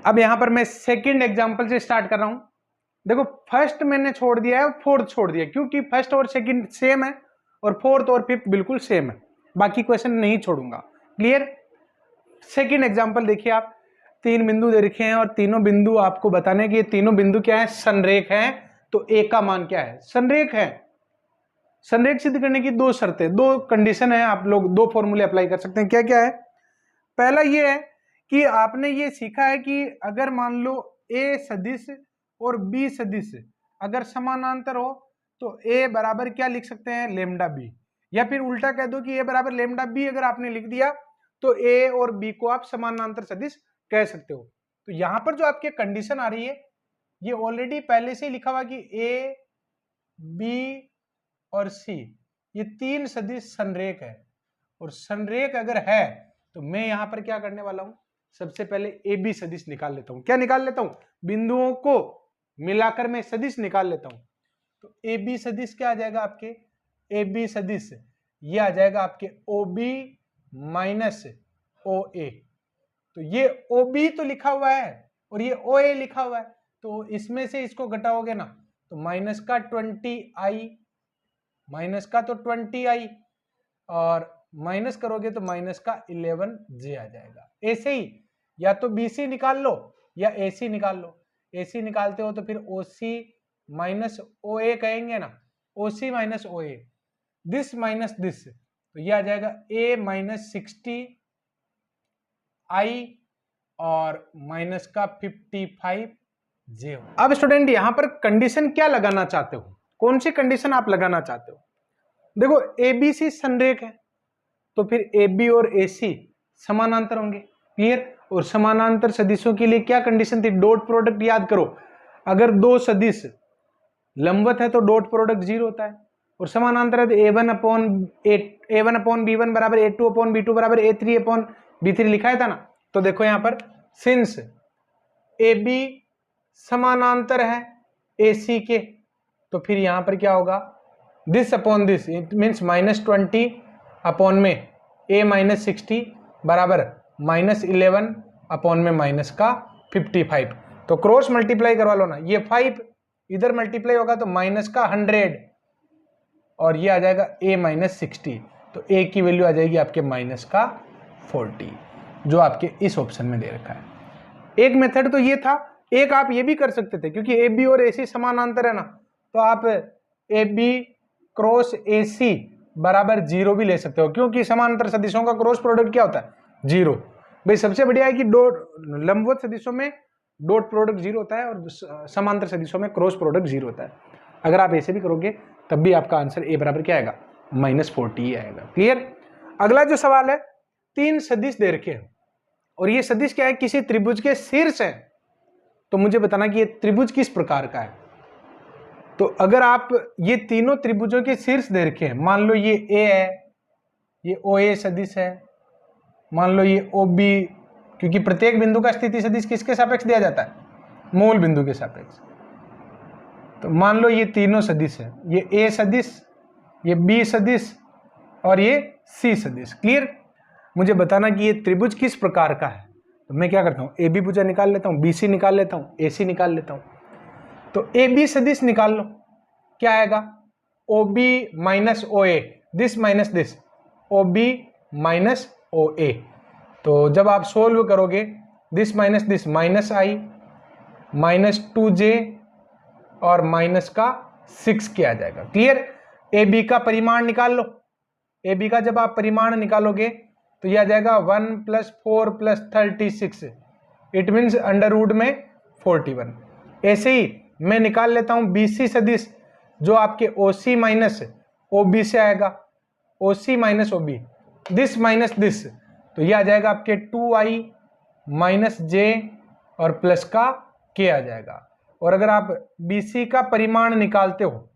अब यहां पर मैं सेकंड एग्जांपल से स्टार्ट कर रहा हूं। देखो, फर्स्ट मैंने छोड़ दिया है, फोर्थ छोड़ दिया, क्योंकि फर्स्ट और सेकंड सेम है और फोर्थ और फिफ्थ बिल्कुल सेम है। बाकी क्वेश्चन नहीं छोड़ूंगा। क्लियर? सेकंड एग्जांपल देखिए आप। तीन बिंदु दे रखे हैं और तीनों बिंदु आपको बताने कि ये तीनों बिंदु क्या है, संरेख है। तो ए का मान क्या है, संरेख है। संरेख सिद्ध करने की दो शर्तें, दो कंडीशन है, आप लोग दो फॉर्मूले अप्लाई कर सकते हैं। क्या क्या है? पहला ये है कि आपने ये सीखा है कि अगर मान लो ए सदिश और बी सदिश अगर समानांतर हो तो ए बराबर क्या लिख सकते हैं, लेमडा बी, या फिर उल्टा कह दो कि ए बराबर लेमडा बी अगर आपने लिख दिया तो ए और बी को आप समानांतर सदिश कह सकते हो। तो यहां पर जो आपकी कंडीशन आ रही है ये ऑलरेडी पहले से ही लिखा हुआ कि ए बी और सी ये तीन सदिश संरेख है, और संरेख अगर है तो मैं यहां पर क्या करने वाला हूं, सबसे पहले ए बी सदिश निकाल लेता हूं। क्या निकाल लेता हूं, बिंदुओं को मिलाकर मैं सदिश निकाल लेता हूं। तो ए बी सदिश क्या आ जाएगा आपके, ए बी सदिश ये आ जाएगा आपके ओ बी माइनस ओ ए। तो ये ओ बी तो लिखा हुआ है और ये ओ ए लिखा हुआ है, तो इसमें से इसको घटाओगे ना तो माइनस का 20i, माइनस का तो 20i और माइनस करोगे तो माइनस का 11j आ जाएगा। ऐसे ही या तो BC निकाल लो या AC निकाल लो। AC निकालते हो तो फिर OC माइनस OA कहेंगे ना, OC minus OA, this minus this, तो ये आ जाएगा A माइनस 60i और माइनस का 55j। अब स्टूडेंट यहां पर कंडीशन क्या लगाना चाहते हो, कौन सी कंडीशन आप लगाना चाहते हो? देखो ABC संरेख है तो फिर AB और AC समानांतर होंगे, क्लियर। और समानांतर सदिशों के लिए क्या कंडीशन थी, डॉट प्रोडक्ट याद करो। अगर दो सदिश लंबवत है तो डॉट प्रोडक्ट 0 होता है, और समानांतर है तो A1 अपॉन B1 बराबर A2 अपॉन B2 बराबर A3 अपॉन B3 लिखा था ना। तो देखो यहां पर सिंस AB समानांतर है AC के, तो फिर यहां पर क्या होगा, this upon this, it means -20 upon में A माइनस 60 बराबर -11 अपॉन में माइनस का 55। तो क्रॉस मल्टीप्लाई करवा लो ना, ये 5 इधर मल्टीप्लाई होगा तो माइनस का 100 और ये आ जाएगा A माइनस 60, तो A की वैल्यू आ जाएगी आपके माइनस का 40, जो आपके इस ऑप्शन में दे रखा है। एक मेथड तो ये था, एक आप ये भी कर सकते थे क्योंकि AB और AC समानांतर है ना, तो आप AB क्रॉस AC बराबर 0 भी ले सकते हो, क्योंकि समांतर सदिशों का क्रॉस प्रोडक्ट क्या होता है, 0। भाई सबसे बढ़िया है कि लंबवत सदिशों में डॉट प्रोडक्ट 0 होता है और समांतर सदिशों में क्रॉस प्रोडक्ट 0 होता है। अगर आप ऐसे भी करोगे तब भी आपका आंसर A बराबर क्या आएगा, -40 आएगा, क्लियर। अगला जो सवाल है, तीन सदिश दे रखे हैं और ये सदिश क्या है, किसी त्रिभुज के शीर्ष है, तो मुझे बताना कि ये त्रिभुज किस प्रकार का है। तो अगर आप ये तीनों त्रिभुजों के शीर्ष दे रखे हैं, मान लो ये A है, ये OA सदिश है, मान लो ये OB, क्योंकि प्रत्येक बिंदु का स्थिति सदिश किसके सापेक्ष दिया जाता है, मूल बिंदु के सापेक्ष। तो मान लो ये तीनों सदिश है, ये A सदिश, ये B सदिश और ये C सदिश, क्लियर। मुझे बताना कि ये त्रिभुज किस प्रकार का है। तो मैं क्या करता हूँ, AB भुजा निकाल लेता हूँ, BC निकाल लेता हूँ, AC निकाल लेता हूँ। तो AB सदिश निकाल लो, क्या आएगा, OB minus OA, this minus this, OB minus OA। तो जब आप सोल्व करोगे this minus this -i -2j और माइनस का 6k आ जाएगा, क्लियर। AB का परिमाण निकाल लो, AB का जब आप परिमाण निकालोगे तो यह आ जाएगा 1 + 4 + 36, इट मीन्स अंडर रूट में 41। ऐसे ही मैं निकाल लेता हूं BC सदिश, जो आपके OC माइनस OB से आएगा, OC minus OB, this minus this, तो यह आ जाएगा आपके 2i -j और प्लस का k आ जाएगा। और अगर आप BC का परिमाण निकालते हो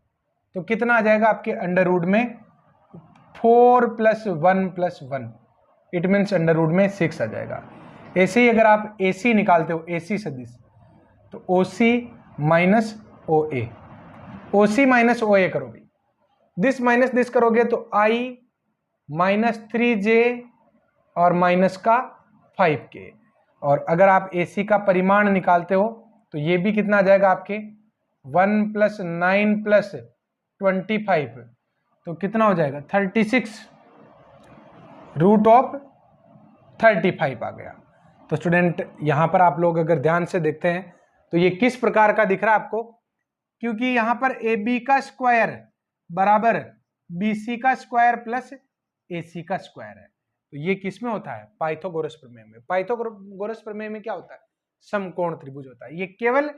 तो कितना आ जाएगा आपके अंडर रूट में 4 + 1 + 1, इट मीन्स अंडर रूट में 6 आ जाएगा। ऐसे ही अगर आप AC निकालते हो, AC सदिश, तो OC minus OA, OC minus OA करोगे, दिस माइनस दिस करोगे तो I -3j और माइनस का 5k। और अगर आप AC का परिमाण निकालते हो तो ये भी कितना आ जाएगा आपके 1 + 9 + 25, तो कितना हो जाएगा 36 √35 आ गया। तो स्टूडेंट यहाँ पर आप लोग अगर ध्यान से देखते हैं तो ये किस प्रकार का दिख रहा है आपको, क्योंकि यहाँ पर ए बी का स्क्वायर बराबर बी सी का स्क्वायर प्लस ए सी का स्क्वायर है। तो ये किस में होता है, पाइथागोरस प्रमेय में। पाइथागोरस प्रमेय में क्या होता है, समकोण त्रिभुज होता है। ये केवल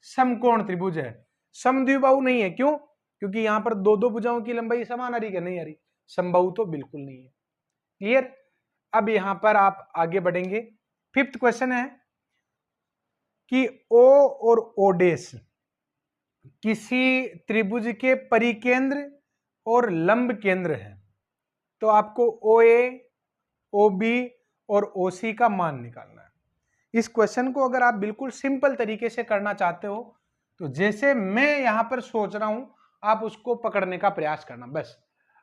समकोण त्रिभुज है, समद्विबाहु नहीं है। क्यों, क्योंकि यहाँ पर दो दो भुजाओं की लंबाई समान आ रही है, नहीं आ रही, समबाहु तो बिल्कुल नहीं है। क्लियर। अब यहां पर आप आगे बढ़ेंगे। फिफ्थ क्वेश्चन है कि ओ और ओ डैश किसी त्रिभुज के परिकेंद्र और लंब केंद्र है। तो आपको ओ ए, ओ बी और ओ सी का मान निकालना है। इस क्वेश्चन को अगर आप बिल्कुल सिंपल तरीके से करना चाहते हो तो जैसे मैं यहां पर सोच रहा हूं आप उसको पकड़ने का प्रयास करना, बस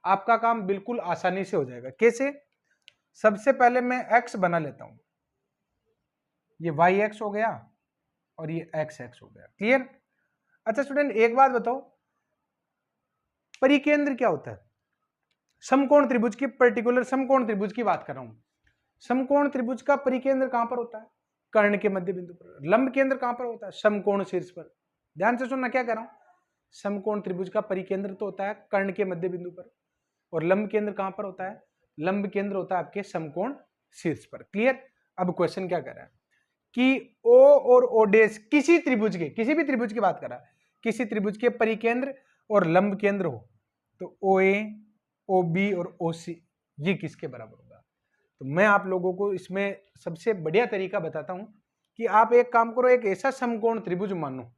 आपका काम बिल्कुल आसानी से हो जाएगा। कैसे, सबसे पहले मैं x बना लेता हूं, ये yx हो गया और ये xx हो गया। क्लियर। अच्छा स्टूडेंट एक बात बताओ, परिकेंद्र क्या होता है? समकोण त्रिभुज की, पर्टिकुलर समकोण त्रिभुज की बात कर रहा हूं। समकोण त्रिभुज का परिकेंद्र कहां पर होता है? कर्ण के मध्य बिंदु पर। लंब केंद्र कहां पर होता है? समकोण शीर्ष पर। ध्यान से सुनना क्या कह रहा हूं, समकोण त्रिभुज का परिकेंद्र तो होता है कर्ण के मध्य बिंदु पर, और लंब केंद्र कहां पर होता है? लंब केंद्र होता है आपके समकोण शीर्ष पर। क्लियर। अब क्वेश्चन क्या कर रहा है कि O और O डैश किसी त्रिभुज के, किसी भी त्रिभुज की बात कर रहा है, किसी त्रिभुज के परिकेंद्र और लंब केंद्र हो तो OA, OB और OC ये किसके बराबर होगा? तो मैं आप लोगों को इसमें सबसे बढ़िया तरीका बताता हूं कि आप एक काम करो, एक ऐसा समकोण त्रिभुज मानो,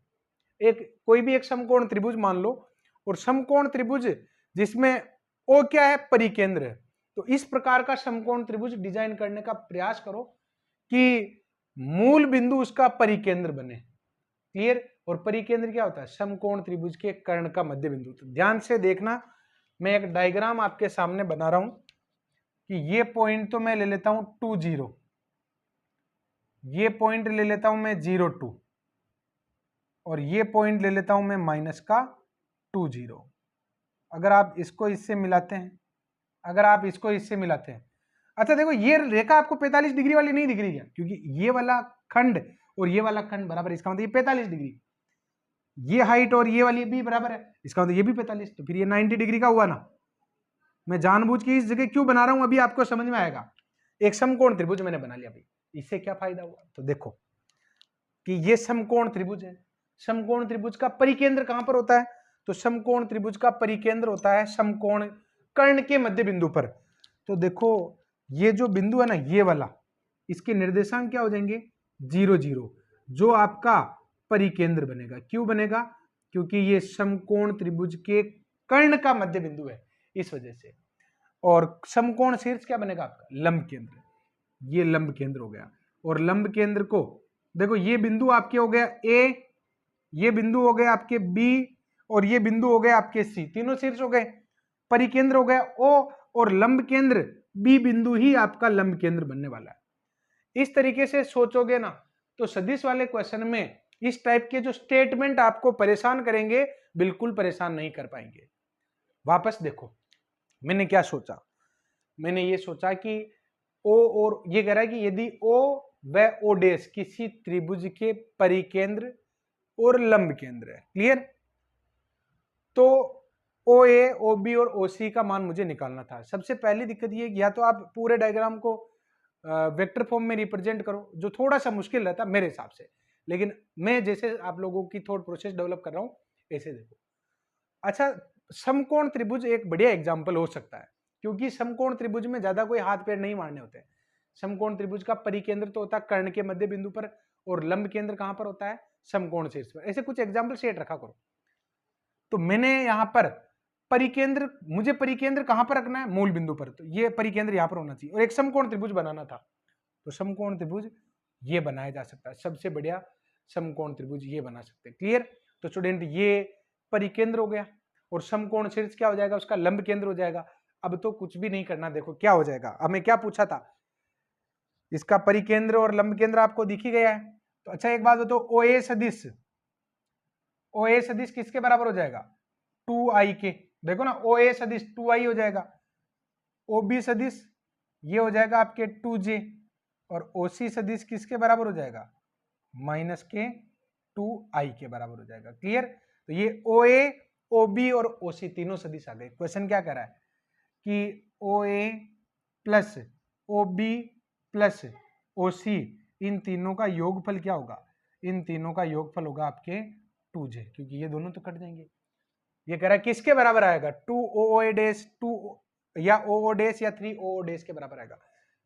एक कोई भी एक समकोण त्रिभुज मान लो, और समकोण त्रिभुज जिसमें O क्या है? परिकेंद्र है। तो इस प्रकार का समकोण त्रिभुज डिजाइन करने का प्रयास करो कि मूल बिंदु उसका परिकेंद्र बने। क्लियर। और परिकेंद्र क्या होता है? समकोण त्रिभुज के कर्ण का मध्य बिंदु। तो ध्यान से देखना, मैं एक डायग्राम आपके सामने बना रहा हूं कि ये पॉइंट तो मैं ले लेता हूं 2 0, ये पॉइंट ले लेता हूं मैं 0 2, और ये पॉइंट ले लेता हूं मैं माइनस का 2 0। अगर आप इसको इससे मिलाते हैं, अगर आप इसको इससे मिलाते हैं, अच्छा देखो ये रेखा आपको 45 डिग्री वाली नहीं दिख रही है, क्योंकि ये वाला खंड और ये वाला खंड बराबर, इसका मतलब ये 45 डिग्री, ये हाइट और ये वाली भी बराबर है, इसका मतलब ये भी 45, तो फिर ये 90 डिग्री का हुआ ना। मैं जानबूझ के इस जगह क्यों बना रहा हूं अभी आपको समझ में आएगा। एक समकोण त्रिभुज मैंने बना लिया भाई, इससे क्या फायदा हुआ? तो देखो कि ये समकोण त्रिभुज है, समकोण त्रिभुज का परिकेंद्र कहां पर होता है? तो समकोण त्रिभुज का परिकेंद्र होता है समकोण कर्ण के मध्य बिंदु पर। तो देखो ये जो बिंदु है ना, ये वाला, इसके निर्देशांक क्या हो जाएंगे? 0 0, जो आपका परिकेंद्र बनेगा। क्यों बनेगा? क्योंकि ये समकोण त्रिभुज के कर्ण का मध्य बिंदु है, इस वजह से। और समकोण शीर्ष क्या बनेगा आपका? लंब केंद्र। ये लंब केंद्र हो गया, और लंब केंद्र को देखो, ये बिंदु आपके हो गया ए, ये बिंदु हो गए आपके बी, और ये बिंदु हो गए आपके सी, तीनों शीर्ष हो गए। परिकेंद्र हो गया ओ, और लंब केंद्र बी बिंदु ही आपका लंब केंद्र बनने वाला है। इस तरीके से सोचोगे ना तो सदिश वाले क्वेश्चन में इस टाइप के जो स्टेटमेंट आपको परेशान करेंगे, बिल्कुल परेशान नहीं कर पाएंगे। वापस देखो मैंने क्या सोचा, मैंने ये सोचा कि ओ, और ये कह रहा है कि यदि ओ व ओ डैश किसी त्रिभुज के परिकेंद्र और लंब केंद्र है। क्लियर। तो ओ ए, ओ बी और ओ सी का मान मुझे निकालना था। सबसे पहली दिक्कत ये, या तो आप पूरे डायग्राम को वेक्टर फॉर्म में रिप्रेजेंट करो, जो थोड़ा सा मुश्किल रहता है मेरे हिसाब से, लेकिन मैं जैसे आप लोगों की थॉट प्रोसेस डेवलप कर रहा हूं ऐसे देखो। अच्छा, समकोण त्रिभुज एक बढ़िया एग्जाम्पल हो सकता है, क्योंकि समकोण त्रिभुज में ज्यादा कोई हाथ पैर नहीं मारने होते। समकोण त्रिभुज का परिकेंद्र तो होता है कर्ण के मध्य बिंदु पर, और लंब केंद्र कहां पर होता है? समकोण शीर्ष पर। ऐसे कुछ एग्जाम्पल सेट रखा करो। तो मैंने यहां पर परिकेंद्र, मुझे परिकेंद्र कहां पर रखना है? मूल बिंदु पर। तो ये परिकेंद्र यहां पर होना चाहिए, और एक समकोण त्रिभुज बनाना था। तो समकोण त्रिभुज ये बनाया जा सकता है, सबसे बढ़िया समकोण त्रिभुज ये बना सकते हैं। क्लियर। तो स्टूडेंट ये परिकेंद्र हो गया, और समकोण शीर्ष क्या हो जाएगा? उसका लंब केंद्र हो जाएगा। अब तो कुछ भी नहीं करना, देखो क्या हो जाएगा। हमें क्या पूछा था? इसका परिकेंद्र और लंब केंद्र आपको दिख ही गया है। तो अच्छा एक बात बताओ, ओ ए सदिश, ओ ए सदिश किसके बराबर हो जाएगा? 2i के। देखो ना, ओ ए सदिश 2i हो जाएगा, ओ बी सदिश ये हो जाएगा आपके 2j, और OC सदिश किसके बराबर हो जाएगा, माइनस के 2i के बराबर हो जाएगा। क्लियर। तो ये OA, OB और OC तीनों सदिश आ गए। क्वेश्चन क्या कर रहा है कि OA plus OB plus OC इन तीनों का योगफल क्या होगा, इन तीनों का योगफल होगा आपके 2j, क्योंकि ये दोनों तो कट जाएंगे। ये कह रहा है किसके बराबर आएगा, 2OA डैश 2 या OO डैश या 3OO डैश के बराबर आएगा।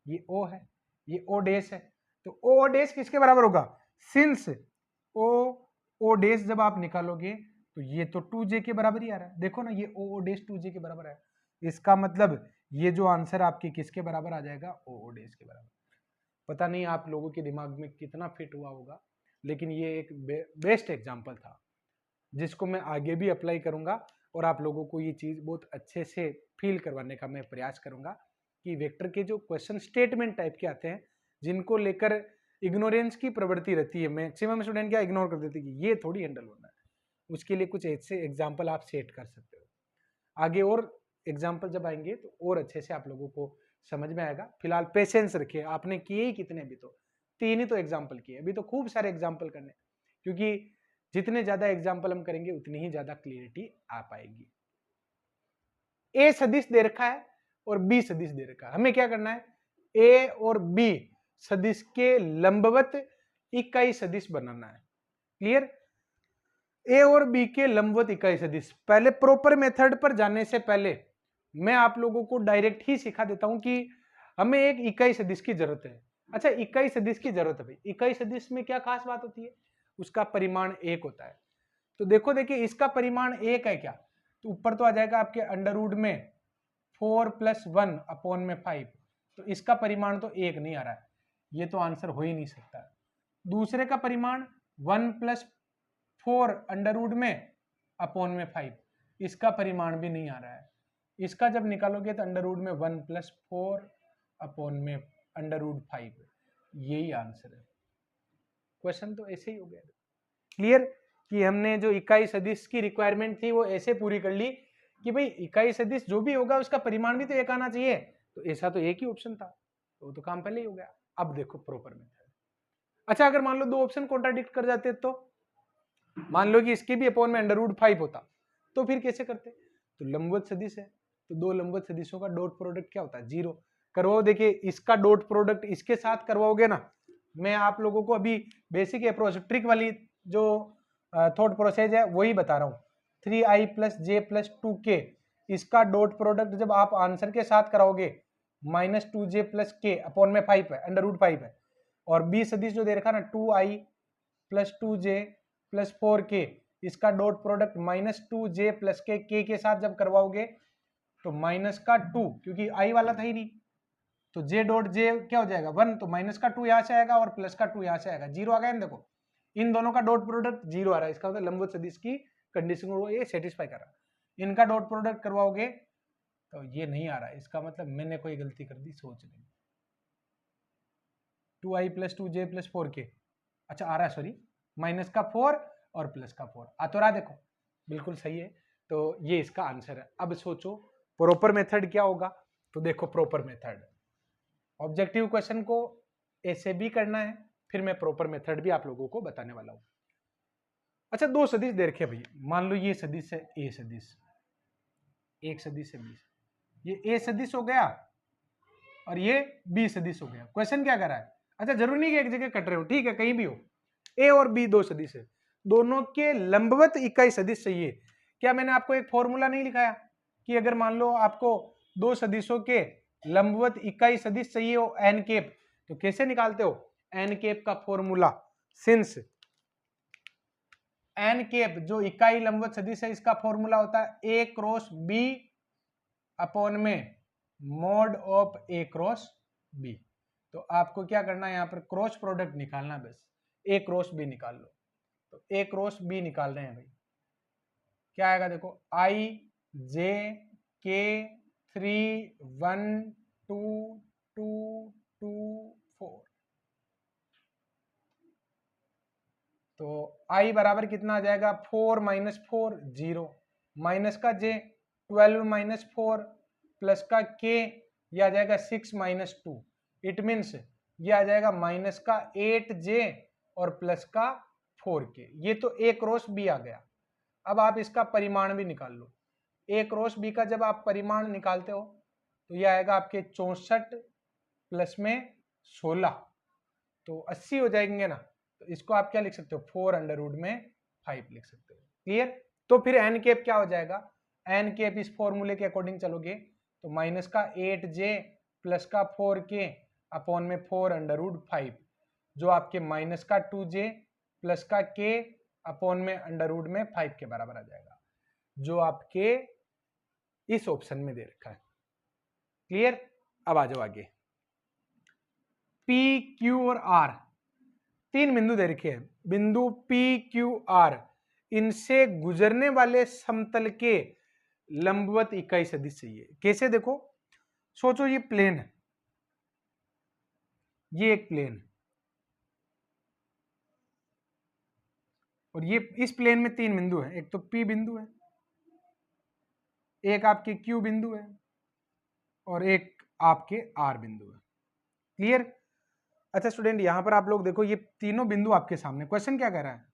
ये O है, ये O डैश है, तो OO डैश किसके बराबर होगा, सिंस OO डैश जब आप निकालोगे तो ये तो 2j के बराबर ही आ रहा है। देखो ना, ये OO डैश 2j के बराबर है। इसका मतलब ये जो आंसर आपकी किसके बराबर आ जाएगा, OO डैश के बराबर। पता नहीं आप लोगों के दिमाग में कितना फिट हुआ होगा, लेकिन ये एक बेस्ट एग्जाम्पल था जिसको मैं आगे भी अप्लाई करूंगा और आप लोगों को ये चीज़ बहुत अच्छे से फील करवाने का मैं प्रयास करूंगा कि वेक्टर के जो क्वेश्चन स्टेटमेंट टाइप के आते हैं जिनको लेकर इग्नोरेंस की प्रवृत्ति रहती है, मैक्सिमम स्टूडेंट क्या इग्नोर कर देते हैं कि ये थोड़ी हैंडल होना है, उसके लिए कुछ ऐसे एग्जाम्पल आप सेट कर सकते हो। आगे और एग्जाम्पल जब आएंगे तो और अच्छे से आप लोगों को समझ में आएगा। फिलहाल पेशेंस रखिए, आपने किए ही कितने, भी तो 3 ही तो एग्जाम्पल किए, अभी तो खूब सारे एग्जाम्पल करने, क्योंकि जितने ज्यादा एग्जाम्पल हम करेंगे उतनी ही ज्यादा क्लियरिटी आ पाएगी। ए सदिश दे रखा है और बी सदिश दे रखा है, हमें क्या करना है, ए और बी सदिश के लंबवत इकाई सदिश बनाना है। क्लियर। ए और बी के लंबवत इकाई सदिश, पहले प्रॉपर मेथड पर जाने से पहले मैं आप लोगों को डायरेक्ट ही सिखा देता हूं कि हमें एक इकाई सदिश की जरूरत है। अच्छा, इकाई सदिश की जरूरत है भाई, इकाई सदिश में क्या खास बात होती है, उसका परिमाण 1 होता है। तो देखो, देखिए इसका परिमाण 1 है क्या, तो ऊपर तो आ जाएगा आपके अंडर रूट में 4 + 1 अपॉन में 5, तो इसका परिमाण तो 1 नहीं आ रहा है, ये तो आंसर हो ही नहीं सकता। दूसरे का परिमाण 1 + 4 अंडर रूट में अपॉन में 5, इसका परिमाण भी नहीं आ रहा है। इसका जब निकालोगे तो अंडर रूट में 1 + 4 अपॉन में अंडर रूट 5, यही आंसर है। क्वेश्चन तो ऐसे ही हो गया। क्लियर कि हमने जो इकाई सदिश की रिक्वायरमेंट थी वो ऐसे पूरी कर ली कि भाई इकाई सदिश जो भी होगा उसका परिमाण भी तो 1 आना चाहिए, तो ऐसा तो एक ही ऑप्शन था, तो वो तो काम पहले ही हो गया। अब देखो प्रॉपर मेथड। अच्छा, अगर मान लो 2 ऑप्शन कॉन्ट्राडिक्ट कर जाते तो मान लो कि इसके भी अपॉन में अंडर रूट 5 होता, तो फिर कैसे करते, तो लंबवत सदिश है तो 2 लंबवत सदिशों का डॉट प्रोडक्ट क्या होता है, 0 करवाओ। देखिए इसका डॉट प्रोडक्ट इसके साथ करवाओगे ना, मैं आप लोगों को अभी बेसिक अप्रोच ट्रिक वाली जो थॉट प्रोसेस है वही बता रहा हूँ। 3i + j + 2k, इसका डॉट प्रोडक्ट जब आप आंसर के साथ कराओगे -2j + k अपॉन में 5 है, अंडर रूट 5 है, और बी सदिश जो दे रखा ना 2i + 2j + 4k, इसका डॉट प्रोडक्ट -2j + k के साथ जब करवाओगे तो माइनस का 2, क्योंकि i वाला था ही नहीं, तो j डॉट j क्या हो जाएगा 1, तो माइनस का 2 यहां से आएगा और प्लस का 2 यहां से आएगा, 0 आ गया ना। देखो इन दोनों का डॉट प्रोडक्ट 0 आ रहा है, इसका मतलब लंबवत सदिश की कंडीशन को ये सेटिस्फाई कर रहा है। इनका डॉट प्रोडक्ट करवाओगे तो ये नहीं आ रहा है, इसका मतलब मैंने कोई गलती कर दी सोच नहीं। 2i + 2j + 4k, अच्छा आ रहा है, सॉरी, माइनस का 4 और प्लस का 4 आ तो रहा, देखो बिल्कुल सही है, तो ये इसका आंसर है। अब सोचो प्रॉपर मेथड क्या होगा, तो देखो प्रॉपर मेथड, ऑब्जेक्टिव क्वेश्चन को ऐसे भी करना है, फिर मैं प्रॉपर मेथड भी आप लोगों को बताने वाला हूं। अच्छा, 2 सदिश दे रखे भैया, मान लो ये सदिश है ए सदिश, एक सदिश है बी, ये ए सदिश हो गया और ये बी सदिश हो गया। क्वेश्चन क्या कर रहा है, अच्छा जरूरी नहीं कि एक जगह कट रहे हो, ठीक है कहीं भी हो, ए और बी 2 सदिश है, दोनों के लंबवत इकाई सदिश चाहिए। क्या मैंने आपको एक फॉर्मूला नहीं लिखाया कि अगर मान लो आपको 2 सदिशों के लंबवत इकाई सदिश चाहिए हो एन केप, तो कैसे निकालते हो, एन केप का फॉर्मूला, सिंस एन केप जो इकाई लंबवत सदिश है इसका फॉर्मूला होता है ए क्रॉस बी अपॉन में mod of A cross B. तो आपको क्या करना है, यहां पर क्रॉस प्रोडक्ट निकालना, बस ए क्रॉस बी निकाल लो। तो ए क्रॉस बी निकाल रहे हैं भाई, क्या आएगा देखो, आई जे के 3 1 2 2 2 4, तो आई बराबर कितना आ जाएगा, 4 - 4 0, माइनस का जे 12 - 4 प्लस का के, यह आ जाएगा 6 - 2, इट मीन्स ये आ जाएगा माइनस का 8j और प्लस का 4k। ये तो a क्रॉस b आ गया। अब आप इसका परिमाण भी निकाल लो। a क्रॉस b का जब आप परिमाण निकालते हो तो ये आएगा आपके 64 प्लस में 16, तो 80 हो जाएंगे ना। तो इसको आप क्या लिख सकते हो, 4 अंडर रूट में 5 लिख सकते हो। क्लियर। तो फिर एन कैप क्या हो जाएगा, एन कैप इस फॉर्मूले के अकॉर्डिंग चलोगे तो माइनस का 8j प्लस का 4k अपॉन में 4 अंडर रूट 5, जो आपके माइनस का 2j प्लस का k अपॉन में अंडर रूट में 5 के बराबर आ जाएगा, जो आपके इस ऑप्शन में दे रखा है। क्लियर। अब आ जाओ आगे। पी क्यू और आर, तीन बिंदु दे रखे हैं, बिंदु पी क्यू आर, इनसे गुजरने वाले समतल के लंबवत इकाई सदिश चाहिए। कैसे, देखो सोचो ये प्लेन है, ये एक प्लेन है और ये इस प्लेन में तीन बिंदु है, एक तो P बिंदु है, एक आपके Q बिंदु है और एक आपके R बिंदु है। क्लियर। अच्छा स्टूडेंट, यहां पर आप लोग देखो ये तीनों बिंदु आपके सामने, क्वेश्चन क्या कह रहा है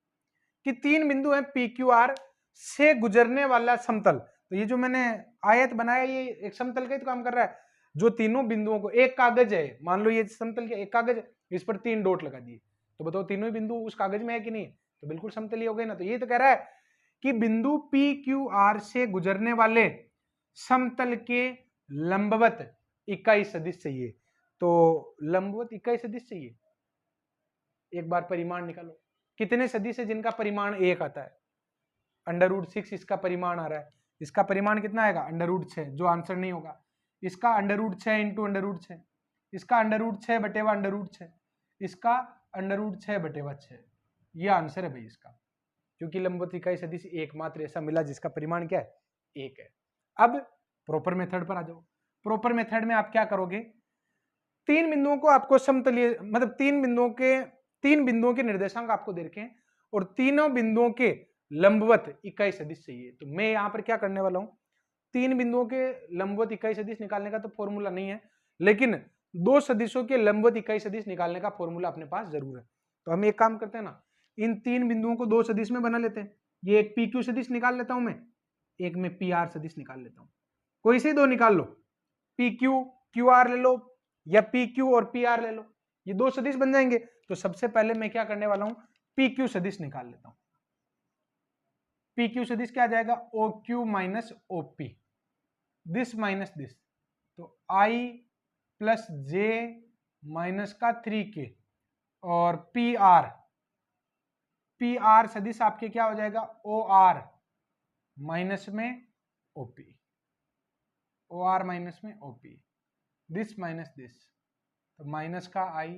कि तीन बिंदु हैं PQR से गुजरने वाला समतल। तो ये जो मैंने आयत बनाया ये एक समतल का ही तो काम कर रहा है। जो तीनों बिंदुओं को, एक कागज है, मान लो ये समतल के एक कागज है, इस पर तीन डॉट लगा दिए, तो बताओ तीनों ही बिंदु उस कागज में है कि नहीं, तो बिल्कुल समतल ही हो गए ना। तो ये तो कह रहा है कि बिंदु PQR से गुजरने वाले समतल के लंबवत इकाई सदिश चाहिए। तो लंबवत इकाई सदिश चाहिए, एक बार परिमाण निकालो, कितने सदिश है जिनका परिमाण 1 आता है, अंडर रूट 6 इसका परिमाण आ रहा है, इसका परिमाण कितना आएगा अंडर रूट 6, जो आंसर नहीं होगा। इसका under root 6 into under root 6, इसका अंडर रूट 6 बटेवा अंडर रूट 6, इसका अंडर रूट 6 बटेवा 6, ये आंसर है भाई इसका, क्योंकि लंबवत इकाई सदिश एकमात्र ऐसा मिला जिसका परिमाण क्या है, 1 है। अब प्रॉपर मेथड पर आ जाओ। प्रॉपर मेथड में आप क्या करोगे, तीन बिंदुओं को आपको समतलीय, मतलब तीन बिंदुओं के निर्देशांक आपको दे रखे हैं और तीनों बिंदुओं के लंबवत इकाई सदिश चाहिए। तो मैं यहां पर क्या करने वाला हूं, तीन बिंदुओं के लंबवत इकाई सदिश निकालने का तो फॉर्मूला नहीं है, लेकिन दो सदिशों के लंबवत इकाई सदिश निकालने का फॉर्मूला अपने पास जरूर है। तो हम एक काम करते हैं ना, इन तीन बिंदुओं को दो सदिश में बना लेते हैं। ये एक पी क्यू सदिश निकाल लेता हूं मैं, एक में पी आर सदिश निकाल लेता हूं, कोई से दो निकाल लो, पी क्यू क्यू आर ले लो या पी क्यू और पी आर ले लो, ये दो सदिश बन जाएंगे। तो सबसे पहले मैं क्या करने वाला हूं, पी क्यू सदिश निकाल लेता हूं। पी क्यू सदिश क्या आ जाएगा, O Q minus O P, this minus this, तो आई प्लस जे माइनस का 3k और पी आर सदिश आपके क्या हो जाएगा, ओ आर माइनस में ओपी, ओ आर माइनस में ओपी, दिस माइनस दिस, तो माइनस का आई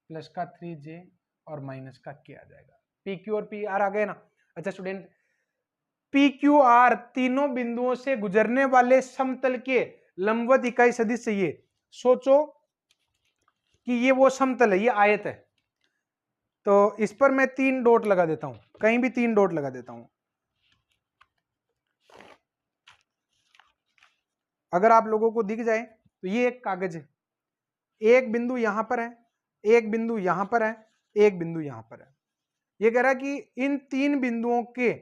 प्लस का 3j और माइनस का k आ जाएगा। पी क्यू और पी आर आ गए ना। अच्छा स्टूडेंट, पी क्यू आर तीनों बिंदुओं से गुजरने वाले समतल के लंबवत इकाई सदिश चाहिए। सोचो कि ये वो समतल है, ये आयत है, तो इस पर मैं तीन डॉट लगा देता हूं, कहीं भी तीन डॉट लगा देता हूं। अगर आप लोगों को दिख जाए तो ये एक कागज है, एक बिंदु यहां पर है, एक बिंदु यहां पर है, एक बिंदु यहां पर है। ये कह रहा है कि इन तीन बिंदुओं के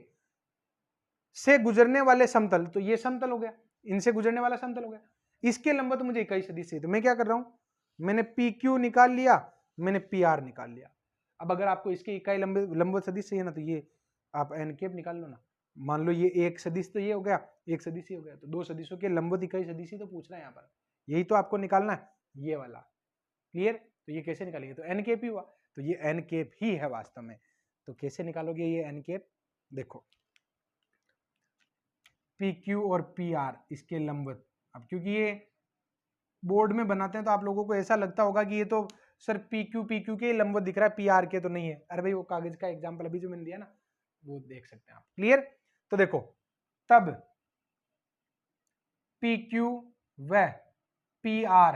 से गुजरने वाले समतल, तो ये समतल हो गया, इनसे गुजरने वाला समतल हो गया, इसके लंबवत मुझे इकाई सदिश चाहिए। तो मैं क्या कर रहा हूं, मैंने पी क्यू निकाल लिया, मैंने पी आर निकाल लिया। अब अगर आपको इसकी इकाई लंबवत सदिश चाहिए ना, तो ये आप एन कैप निकाल लो ना। मान लो ये एक सदिश तो ये हो गया, एक सदिश ये हो गया, तो दो सदिशों के लंबवत इकाई सदिश ही तो पूछ रहा है यहाँ पर, यही तो आपको निकालना है, ये वाला। क्लियर। तो ये कैसे निकालेंगे, तो एन कैप ही हुआ, तो ये एन कैप ही है वास्तव में। तो कैसे निकालोगे ये एन कैप, देखो पी क्यू और पी आर इसके लंबवत। अब क्योंकि ये बोर्ड में बनाते हैं तो आप लोगों को ऐसा लगता होगा कि ये तो सर पी क्यू के लंबवत दिख रहा है, पी आर के तो नहीं है। अरे भाई वो कागज का एग्जाम्पल अभी जो मैंने दिया ना, वो देख सकते हैं आप। क्लियर। तो देखो तब पी क्यू व पी आर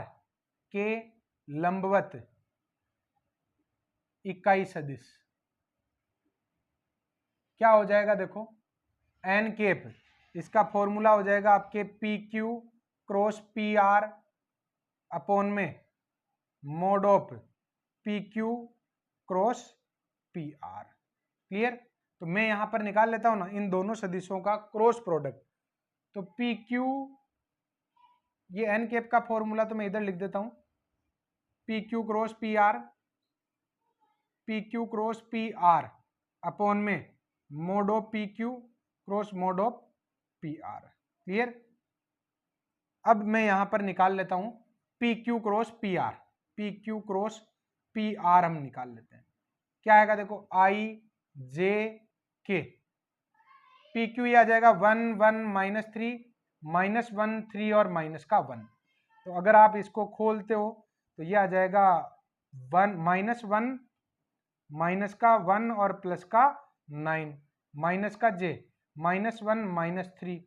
के लंबवत इकाई सदिश क्या हो जाएगा, देखो एन केप, इसका फॉर्मूला हो जाएगा आपके P Q cross P R upon में mod of P Q cross P R. Clear? तो मैं यहां पर निकाल लेता हूं ना इन दोनों सदिशों का क्रॉस प्रोडक्ट। तो पी क्यू, ये एन कैप का फॉर्मूला तो मैं इधर लिख देता हूं, P Q cross P R, P Q cross P R upon में mod of P Q cross mod of P R. Clear? अब मैं यहां पर निकाल लेता हूं P Q cross P R, P Q cross P R हम निकाल लेते हैं। क्या आएगा देखो, आई जे के, पी क्यू ये आ जाएगा 1 1 -3 -1 3 और माइनस का 1। तो अगर आप इसको खोलते हो तो ये आ जाएगा 1 -1 माइनस का 1 और प्लस का 9 माइनस का जे -1 -3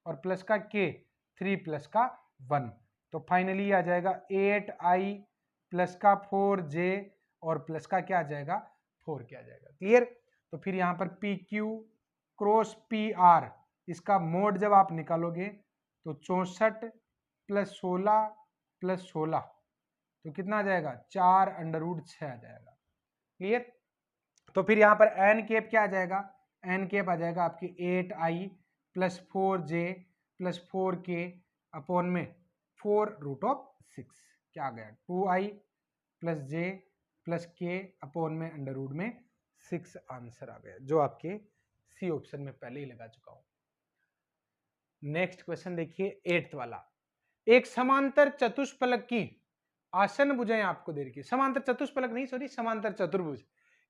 और प्लस का के 3 प्लस का 1। तो फाइनली आ जाएगा 8i प्लस का 4j और प्लस का क्या आ जाएगा 4 क्या आ जाएगा। क्लियर? तो फिर यहाँ पर P Q cross P are, इसका मोड जब आप निकालोगे तो 64 प्लस 16 प्लस 16 तो कितना आ जाएगा 4√6 आ जाएगा। क्लियर? तो फिर यहाँ पर एन कैप क्या आ जाएगा, एन कैप आ जाएगा आपकी 8i plus 4j plus 4k upon में 4√6। क्या आ गया 2i plus j plus k upon में अंडररूट में 6 आंसर आ गया, जो आपके सी ऑप्शन में पहले ही लगा चुका हूं। नेक्स्ट क्वेश्चन देखिए 8th वाला। एक समांतर चतुष्फलक की आसन भुजाएं आपको दे रखी है, समांतर चतुष्फलक नहीं सॉरी समांतर चतुर्भुज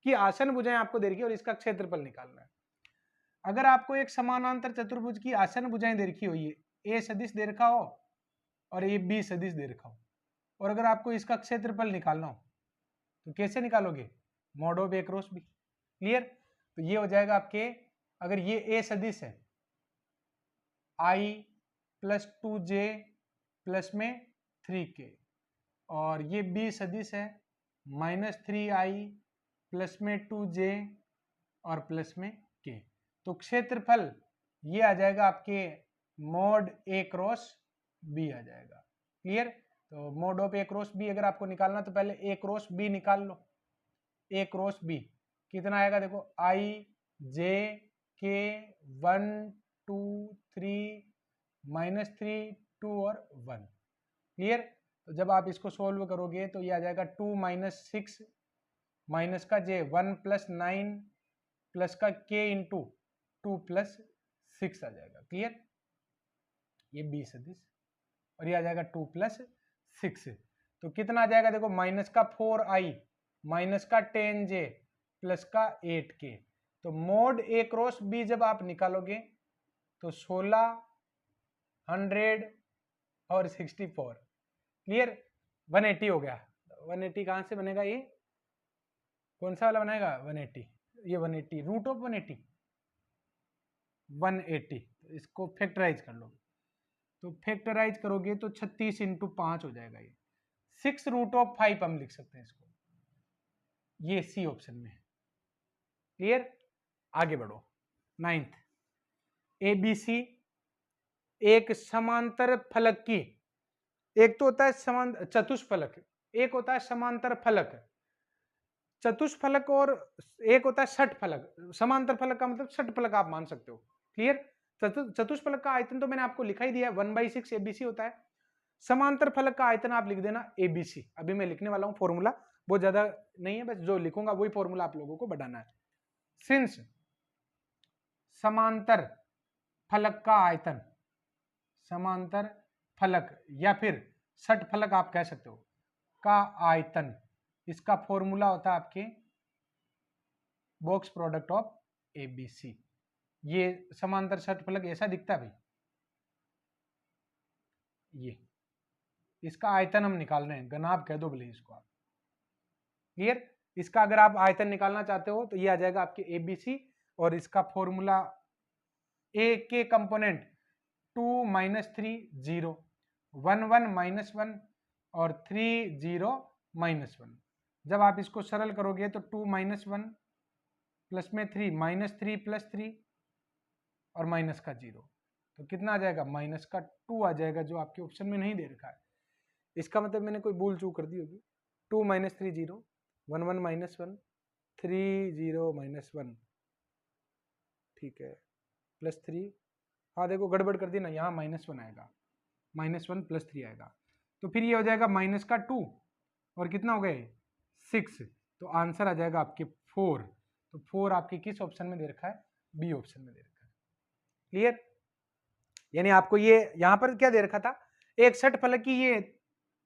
की आसन भुजाएं आपको दे रखी है और इसका क्षेत्रफल निकालना है। अगर आपको एक समानांतर चतुर्भुज की आसन भुजाएं दे रखी हुई है, ए सदिश दे रखा हो और ए बी सदिश दे रखा हो, और अगर आपको इसका क्षेत्रफल निकालना हो तो कैसे निकालोगे, mod of A cross B. Clear? तो ये हो जाएगा आपके, अगर ये ए सदिश है आई प्लस 2j प्लस में 3k, और ये बी सदिश है -3i प्लस में 2j और प्लस में k। तो क्षेत्रफल ये आ जाएगा आपके मॉड ए क्रॉस बी आ जाएगा। क्लियर? तो mod of A cross B अगर आपको निकालना तो पहले ए क्रॉस बी निकाल लो। ए क्रॉस बी कितना आएगा देखो, आई जे के 1 2 3 -3 2 और 1। क्लियर? तो जब आप इसको सोल्व करोगे तो ये आ जाएगा 2 - 6 माइनस का जे 1 + 9 प्लस का k इंटू 2 + 6 आ जाएगा। क्लियर? ये बी सदिश, और ये आ जाएगा 2 + 6। तो कितना आ जाएगा देखो, माइनस का 4i माइनस का 10j प्लस का 8k। तो मोड ए क्रॉस बी जब आप निकालोगे तो 16 100 और 64। क्लियर? 180 हो गया। 180 कहां से बनेगा, ये कौन सा वाला बनेगा 180, ये 180 रूट ऑफ 180 180। तो इसको फैक्टराइज कर लो, तो फैक्टराइज करोगे तो 36 × 5 हो जाएगा, ये 6√5 हम लिख सकते हैं इसको, ये सी ऑप्शन में। क्लियर? आगे बढ़ो। 9th, ABC एक समांतर फलक की, एक तो होता है चतुष्फलक, एक होता है समांतर फलक, चतुष्फलक और एक होता है षटफलक। समांतर फलक का मतलब षटफलक आप मान सकते हो। क्लियर? चतुष्फलक का आयतन तो मैंने आपको लिखा ही दिया है, 1/6 ABC होता है। समांतर फलक का आयतन आप लिख देना ABC। अभी मैं लिखने वाला हूं फॉर्मूला, बहुत ज्यादा नहीं है, बस जो लिखूंगा वही फॉर्मूला आप लोगों को बढ़ाना है। सिंस समांतर फलक का आयतन, समांतर फलक या फिर षटफलक आप कह सकते हो का आयतन, इसका फॉर्मूला होता है आपके बॉक्स प्रोडक्ट ऑफ ABC। ये समांतर षटफलक ऐसा दिखता है भाई, ये इसका आयतन हम निकाल रहे हैं, घनाभ कह दो भले इसको आप। क्लियर? इसका अगर आप आयतन निकालना चाहते हो तो ये आ जाएगा आपके ABC, और इसका फॉर्मूला ए के कंपोनेंट 2 - 3 0 1 1 -1 और 3 0 -1। जब आप इसको सरल करोगे तो 2 - 1 प्लस में 3 -3 + 3 और माइनस का 0, तो कितना आ जाएगा माइनस का 2 आ जाएगा, जो आपके ऑप्शन में नहीं दे रखा है। इसका मतलब मैंने कोई भूल चूक कर दी होगी। 2 - 3 0 1 1 माइनस 1, 3 0 माइनस 1, ठीक है, प्लस 3, हाँ देखो गड़बड़ कर दी ना, यहाँ -1 आएगा, -1 + 3 आएगा, तो फिर ये हो जाएगा माइनस का 2 और कितना हो गए 6, तो आंसर आ जाएगा आपके 4। तो 4 आपके किस ऑप्शन में दे रखा है, बी ऑप्शन में दे रखा है। क्लियर, यानी आपको ये यहां पर क्या दे रखा था, एक षटफलक की ये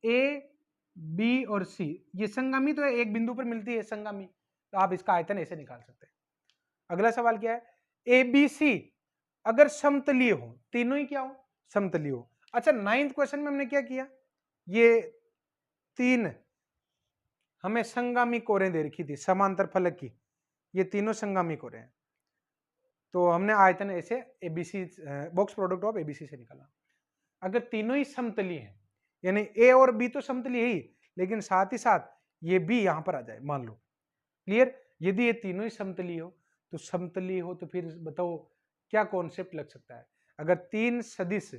ए बी और सी ये संगामी तो है, एक बिंदु पर मिलती है संगामी, तो आप इसका आयतन ऐसे निकाल सकते हैं। अगला सवाल क्या है, ए बी सी अगर समतलीय हो, तीनों ही क्या हो, समतलीय हो। अच्छा 9th क्वेश्चन में हमने क्या किया, ये 3 हमें संगामी कोरें दे रखी थी समांतर फलक की, ये तीनों संगामी कोरें हैं, तो हमने आयतन ऐसे ABC box product of ABC से निकाला। अगर तीनों ही समतलीय हैं, यानी ए और बी तो समतलीय ही, लेकिन साथ ही साथ ये बी यहां पर आ जाए मान लो। क्लियर, यदि ये तीनों ही समतलीय हो, तो समतलीय हो तो फिर बताओ क्या कॉन्सेप्ट लग सकता है। अगर 3 सदिश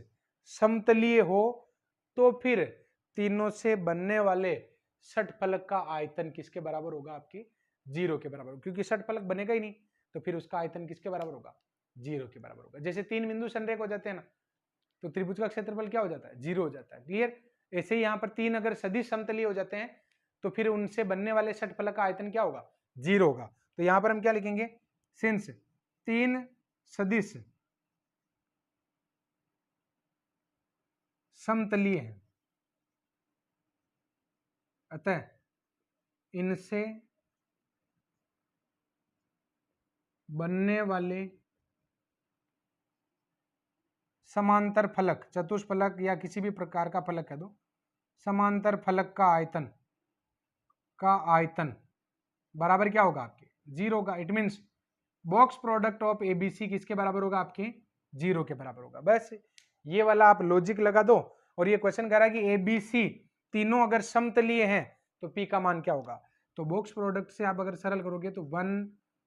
समतलीय हो तो फिर तीनों से बनने वाले षटफलक का आयतन किसके बराबर होगा, आपके 0 के बराबर, क्योंकि षटफलक बनेगा ही नहीं, तो फिर उसका आयतन किसके बराबर होगा, 0 के बराबर होगा। जैसे 3 बिंदु संरेख हो जाते हैं ना, तो त्रिभुज का क्षेत्रफल क्या हो जाता है, 0 हो जाता है। क्लियर, ऐसे ही यहाँ पर 3 अगर सदिश समतलीय हो जाते हैं, तो फिर उनसे बनने वाले षटफलक का आयतन क्या होगा, 0 होगा। तो यहाँ पर हम क्या लिखेंगे, सिंस 3 सदिश समतलीय हैं, अतः इनसे बनने वाले समांतर फलक, चतुष्फलक या किसी भी प्रकार का फलक कह दो, समांतर फलक का आयतन बराबर क्या होगा, आपके 0 होगा। It means box product of ABC किसके बराबर होगा, आपके 0 के बराबर होगा। बस ये वाला आप लॉजिक लगा दो, और ये क्वेश्चन कह रहा है कि एबीसी तीनों अगर समतलीय हैं तो पी का मान क्या होगा। तो बॉक्स प्रोडक्ट से आप अगर सरल करोगे तो 1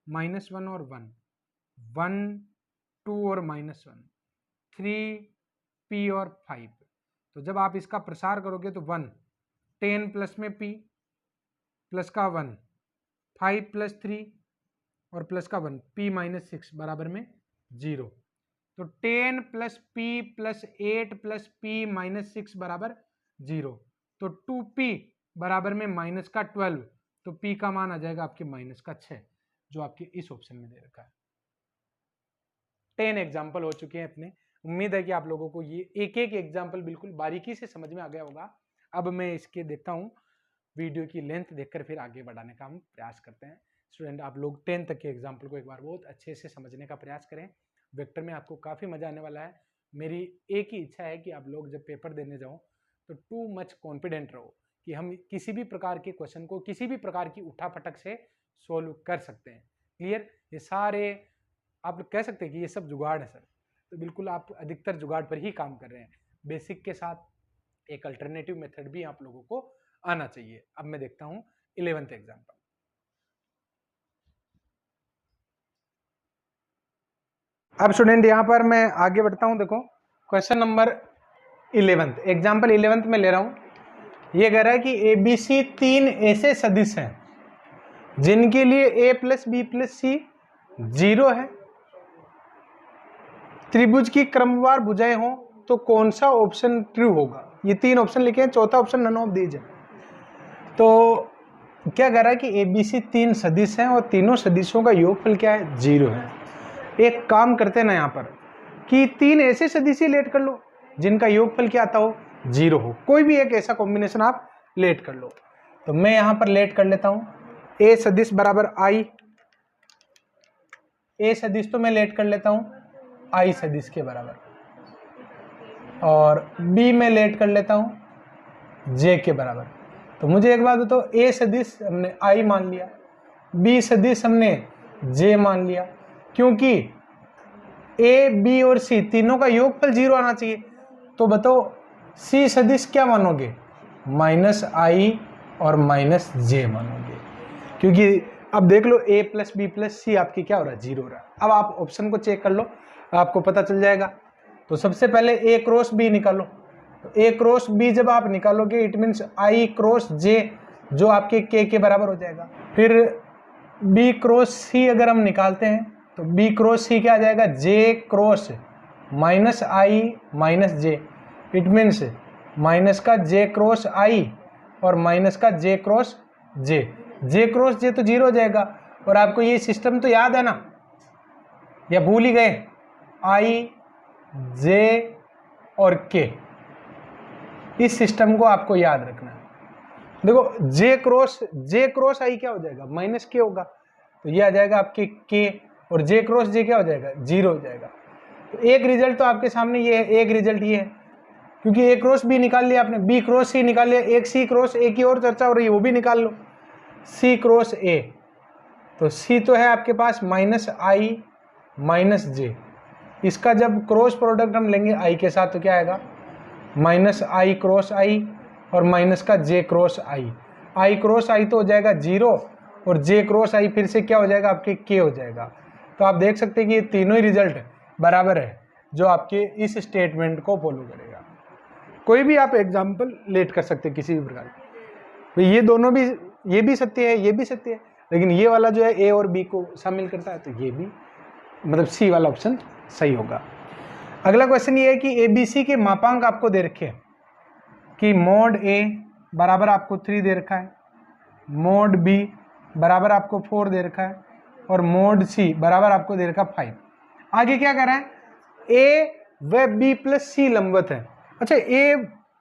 -1 और 1 1 2 और -1 3 p और 5, तो जब आप इसका प्रसार करोगे तो 1 10 प्लस में p प्लस का 1 5 + 3 और प्लस का 1 p - 6 बराबर में 0। तो 10 + p + 8 + p - 6 बराबर 0। तो 2p बराबर में -12, तो p का मान आ जाएगा आपके -6, जो आपके इस ऑप्शन में दे रखा है। 10 एग्जाम्पल हो चुके हैं अपने, उम्मीद है कि आप लोगों को ये एक एक एग्जाम्पल बिल्कुल बारीकी से समझ में आ गया होगा। अब मैं इसके देखता हूँ वीडियो की लेंथ देखकर फिर आगे बढ़ाने का हम प्रयास करते हैं। स्टूडेंट आप लोग 10 तक के एग्जाम्पल को एक बार बहुत अच्छे से समझने का प्रयास करें। वेक्टर में आपको काफ़ी मजा आने वाला है। मेरी एक ही इच्छा है कि आप लोग जब पेपर देने जाओ तो टू मच कॉन्फिडेंट रहो कि हम किसी भी प्रकार के क्वेश्चन को किसी भी प्रकार की उठापटक से सोल्व कर सकते हैं। क्लियर, ये सारे आप कह सकते हैं कि ये सब जुगाड़ है सर, तो बिल्कुल आप अधिकतर जुगाड़ पर ही काम कर रहे हैं। बेसिक के साथ एक अल्टरनेटिव मेथड भी आप लोगों को आना चाहिए। अब मैं देखता हूं 11th एग्जाम्पल। अब स्टूडेंट यहां पर मैं आगे बढ़ता हूं। देखो question number 11th example 11th में ले रहा हूं। ये कह रहा है कि एबीसी 3 ऐसे सदिश हैं जिनके लिए a + b + c 0 है, त्रिभुज की क्रमवार भुजाएं हो तो कौन सा ऑप्शन ट्रू होगा। ये 3 ऑप्शन लिखे हैं, चौथा ऑप्शन नन ऑफ दीज है। तो क्या कह रहा है कि एबीसी 3 सदिश हैं और तीनों सदिशों का योगफल क्या है, 0 है। एक काम करते हैं ना यहाँ पर कि 3 ऐसे सदिश लेट कर लो जिनका योगफल क्या आता हो, 0 हो। कोई भी एक ऐसा कॉम्बिनेशन आप लेट कर लो। तो मैं यहाँ पर लेट कर लेता हूँ ए सदिश बराबर आई, ए सदिश तो मैं लेट कर लेता हूँ आई सदिश के बराबर, और बी में लेट कर लेता हूँ जे के बराबर। तो मुझे एक बात बताओ, ए सदिश हमने आई मान लिया, बी सदिश हमने जे मान लिया, क्योंकि ए बी और सी तीनों का योगफल 0 आना चाहिए। तो बताओ सी सदिश क्या मानोगे, -i और -j मानोगे, क्योंकि अब देख लो a + b + c आपकी क्या हो रहा है, 0 हो रहा है। अब आप ऑप्शन को चेक कर लो, आपको पता चल जाएगा। तो सबसे पहले a क्रॉस b निकालो। तो a क्रॉस b जब आप निकालोगे it means i cross j जो आपके के बराबर हो जाएगा। फिर बी क्रॉस सी अगर हम निकालते हैं तो बी क्रॉस सी क्या आ जाएगा, J cross minus I minus J. It means minus का जे क्रॉस आई और माइनस का जे क्रॉस जे। जे क्रॉस जे तो जीरो हो जाएगा। और आपको ये सिस्टम तो याद है ना, या भूल ही गए? आई जे और के, इस सिस्टम को आपको याद रखना है। देखो जे क्रॉस आई क्या हो जाएगा, माइनस के होगा, तो ये आ जाएगा आपके के, और जे क्रॉस जे क्या हो जाएगा, जीरो हो जाएगा। तो एक रिजल्ट तो आपके सामने ये है, एक रिजल्ट ये है, क्योंकि ए क्रॉस बी निकाल लिया आपने, बी क्रॉस सी निकाल लिया, एक सी क्रॉस ए की और चर्चा हो रही है वो भी निकाल लो, सी क्रॉस ए। तो सी तो है आपके पास माइनस आई माइनस जे, इसका जब क्रॉस प्रोडक्ट हम लेंगे आई के साथ तो क्या आएगा, माइनस आई क्रॉस आई और माइनस का जे क्रॉस आई क्रॉस आई तो हो जाएगा जीरो, और जे क्रॉस आई फिर से क्या हो जाएगा आपके के हो जाएगा। तो आप देख सकते हैं कि ये तीनों ही रिजल्ट बराबर है, जो आपके इस स्टेटमेंट को फॉलो करेगा। कोई भी आप एग्जाम्पल लेट कर सकते हैं किसी भी प्रकार। तो ये दोनों भी, ये भी सत्य है, ये भी सत्य है, लेकिन ये वाला जो है ए और बी को शामिल करता है, तो ये भी मतलब सी वाला ऑप्शन सही होगा। अगला क्वेश्चन ये है कि एबीसी के मापांक आपको दे रखे हैं कि मोड ए बराबर आपको 3 दे रखा है, मोड बी बराबर आपको 4 दे रखा है, और मोड सी बराबर आपको दे रखा 5। आगे क्या कर रहा है, ए व बी प्लस सी लंबवत है। अच्छा, ए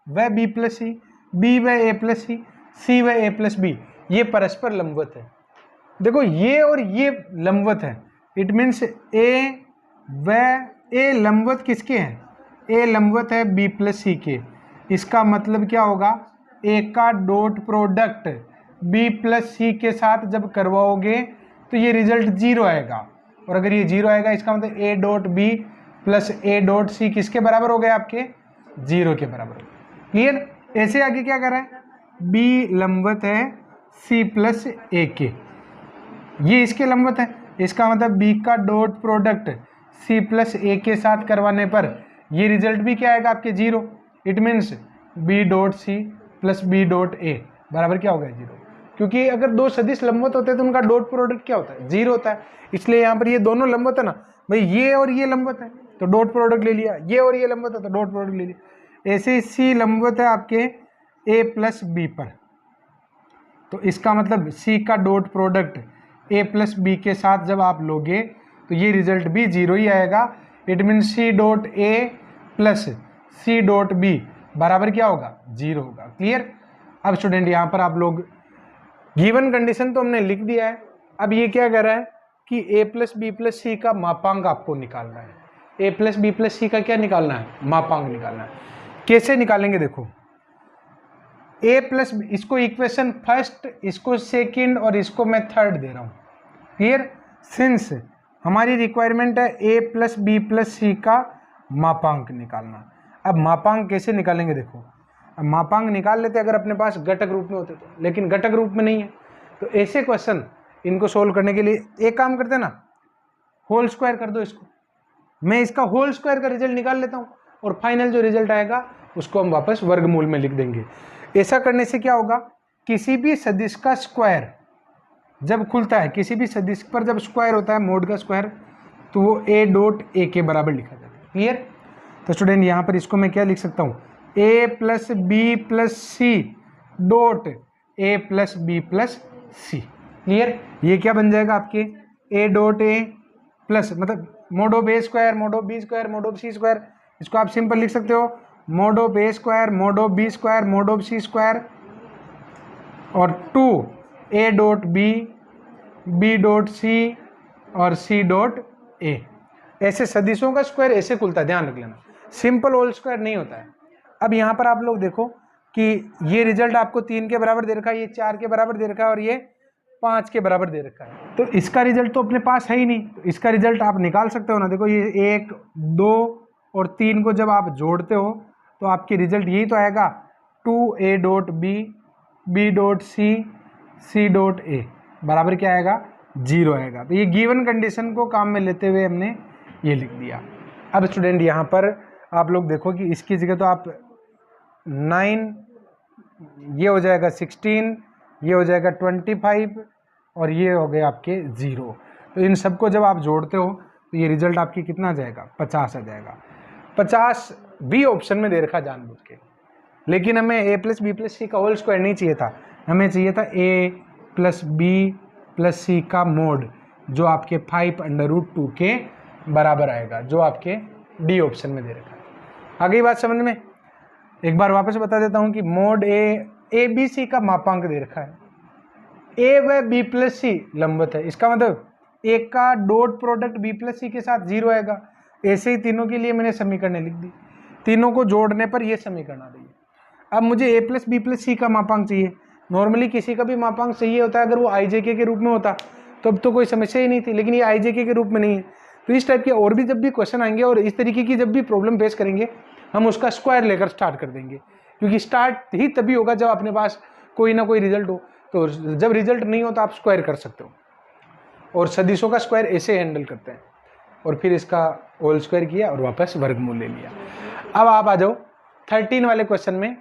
व बी प्लस सी, बी व ए प्लस सी व ए प्लस बी, ये परस्पर लंबवत है। देखो ये और ये लंबवत है, इट मीन्स ए व ए लंबवत किसके हैं, ए लंबवत है बी प्लस सी के। इसका मतलब क्या होगा, ए का डॉट प्रोडक्ट बी प्लस सी के साथ जब करवाओगे तो ये रिजल्ट जीरो आएगा, और अगर ये जीरो आएगा इसका मतलब A dot B plus A dot C किसके बराबर हो गए, आपके जीरो के बराबर। क्लियर? ऐसे आगे क्या कर रहा है, बी लंबवत है सी प्लस ए के, ये इसके लंबवत है, इसका मतलब बी का डॉट प्रोडक्ट सी प्लस ए के साथ करवाने पर ये रिजल्ट भी क्या आएगा आपके zero. It means B dot C plus B dot A बराबर क्या होगा, जीरो। क्योंकि अगर दो सदिश लंबवत होते हैं तो उनका डॉट प्रोडक्ट क्या होता है, जीरो होता है। इसलिए यहाँ पर ये दोनों लंबवत है ना भाई, ये और ये लंबवत है तो डॉट प्रोडक्ट ले लिया, ये और ये लंबवत है तो डॉट प्रोडक्ट ले लिया। ऐसे सी लंबवत है आपके ए प्लस बी पर, तो इसका मतलब सी का dot product A plus B के साथ जब आप लोगे तो ये रिजल्ट भी जीरो ही आएगा। It mean C dot A plus C dot B बराबर क्या होगा, जीरो होगा। क्लियर? अब स्टूडेंट यहाँ पर आप लोग गिवन कंडीशन तो हमने लिख दिया है, अब ये क्या कह रहा है कि ए प्लस बी प्लस सी का मापांक आपको निकालना है। ए प्लस बी प्लस सी का क्या निकालना है, मापांक निकालना है। कैसे निकालेंगे, देखो ए प्लस, इसको इक्वेशन फर्स्ट, इसको सेकंड और इसको मैं थर्ड दे रहा हूँ। क्लियर? सिंस हमारी रिक्वायरमेंट है ए प्लस बी प्लस सी का मापांक निकालना। अब मापांक कैसे निकालेंगे, देखो अब मापांक निकाल लेते अगर अपने पास घटक रूप में होते तो, लेकिन घटक रूप में नहीं है, तो ऐसे क्वेश्चन इनको सोल्व करने के लिए एक काम करते हैं ना, होल स्क्वायर कर दो इसको, मैं इसका होल स्क्वायर का रिजल्ट निकाल लेता हूँ और फाइनल जो रिजल्ट आएगा उसको हम वापस वर्गमूल में लिख देंगे। ऐसा करने से क्या होगा, किसी भी सदिश का स्क्वायर जब खुलता है, किसी भी सदिश पर जब स्क्वायर होता है मोड का स्क्वायर, तो वो ए डॉट ए के बराबर लिखा जाता है। क्लियर? तो स्टूडेंट यहाँ पर इसको मैं क्या लिख सकता हूँ, A plus B plus C dot A plus B plus C. Clear? ये क्या बन जाएगा आपके ए डॉट ए प्लस, मतलब mod of A square mod of B square mod of C square, इसको आप सिंपल लिख सकते हो mod of A square mod of B square mod of C square, और two A dot B dot C और सी डॉट ए। ऐसे सदिशों का स्क्वायर ऐसे खुलता है, ध्यान रख लेना, सिंपल होल स्क्वायर नहीं होता है। अब यहाँ पर आप लोग देखो कि ये रिजल्ट आपको 3 के बराबर दे रखा है, ये 4 के बराबर दे रखा है और ये 5 के बराबर दे रखा है, तो इसका रिजल्ट तो अपने पास है ही नहीं, तो इसका रिजल्ट आप निकाल सकते हो ना। देखो ये 1 2 और 3 को जब आप जोड़ते हो तो आपके रिजल्ट यही तो आएगा, 2a dot B dot C dot A बराबर क्या आएगा, जीरो आएगा। तो ये गिवन कंडीशन को काम में लेते हुए हमने ये लिख दिया। अब स्टूडेंट यहाँ पर आप लोग देखो कि इसकी जगह तो आप 9, ये हो जाएगा 16, ये हो जाएगा 25 और ये हो गए आपके 0। तो इन सबको जब आप जोड़ते हो तो ये रिजल्ट आपकी कितना आ जाएगा, 50 आ जाएगा। 50 बी ऑप्शन में दे रखा जानबूझ के, लेकिन हमें a प्लस बी प्लस सी का होल स्क्वायर नहीं चाहिए था, हमें चाहिए था a प्लस बी प्लस सी का मोड, जो आपके 5√2 के बराबर आएगा, जो आपके डी ऑप्शन में दे रखा है। आ गई बात समझ में? एक बार वापस बता देता हूं कि मोड ए बी सी का मापांक दे रखा है, ए व बी प्लस सी लंबवत है, इसका मतलब ए का डॉट प्रोडक्ट बी प्लस सी के साथ 0 आएगा। ऐसे ही तीनों के लिए मैंने समीकरण लिख दी, तीनों को जोड़ने पर यह समीकरण आ रही है। अब मुझे ए प्लस बी प्लस सी का मापांक चाहिए। नॉर्मली किसी का भी मापांक चाहिए होता है, अगर वो आई जे के रूप में होता तो अब तो कोई समस्या ही नहीं थी, लेकिन ये आई जे के रूप में नहीं है। तो इस टाइप के और भी जब भी क्वेश्चन आएंगे और इस तरीके की जब भी प्रॉब्लम फेस करेंगे, हम उसका स्क्वायर लेकर स्टार्ट कर देंगे, क्योंकि स्टार्ट ही तभी होगा जब अपने पास कोई ना कोई रिजल्ट हो। तो जब रिजल्ट नहीं हो तो आप स्क्वायर कर सकते हो, और सदिशों का स्क्वायर ऐसे हैंडल करते हैं। और फिर इसका होल स्क्वायर किया और वापस वर्गमूल ले लिया। अब आप आ जाओ 13 वाले क्वेश्चन में।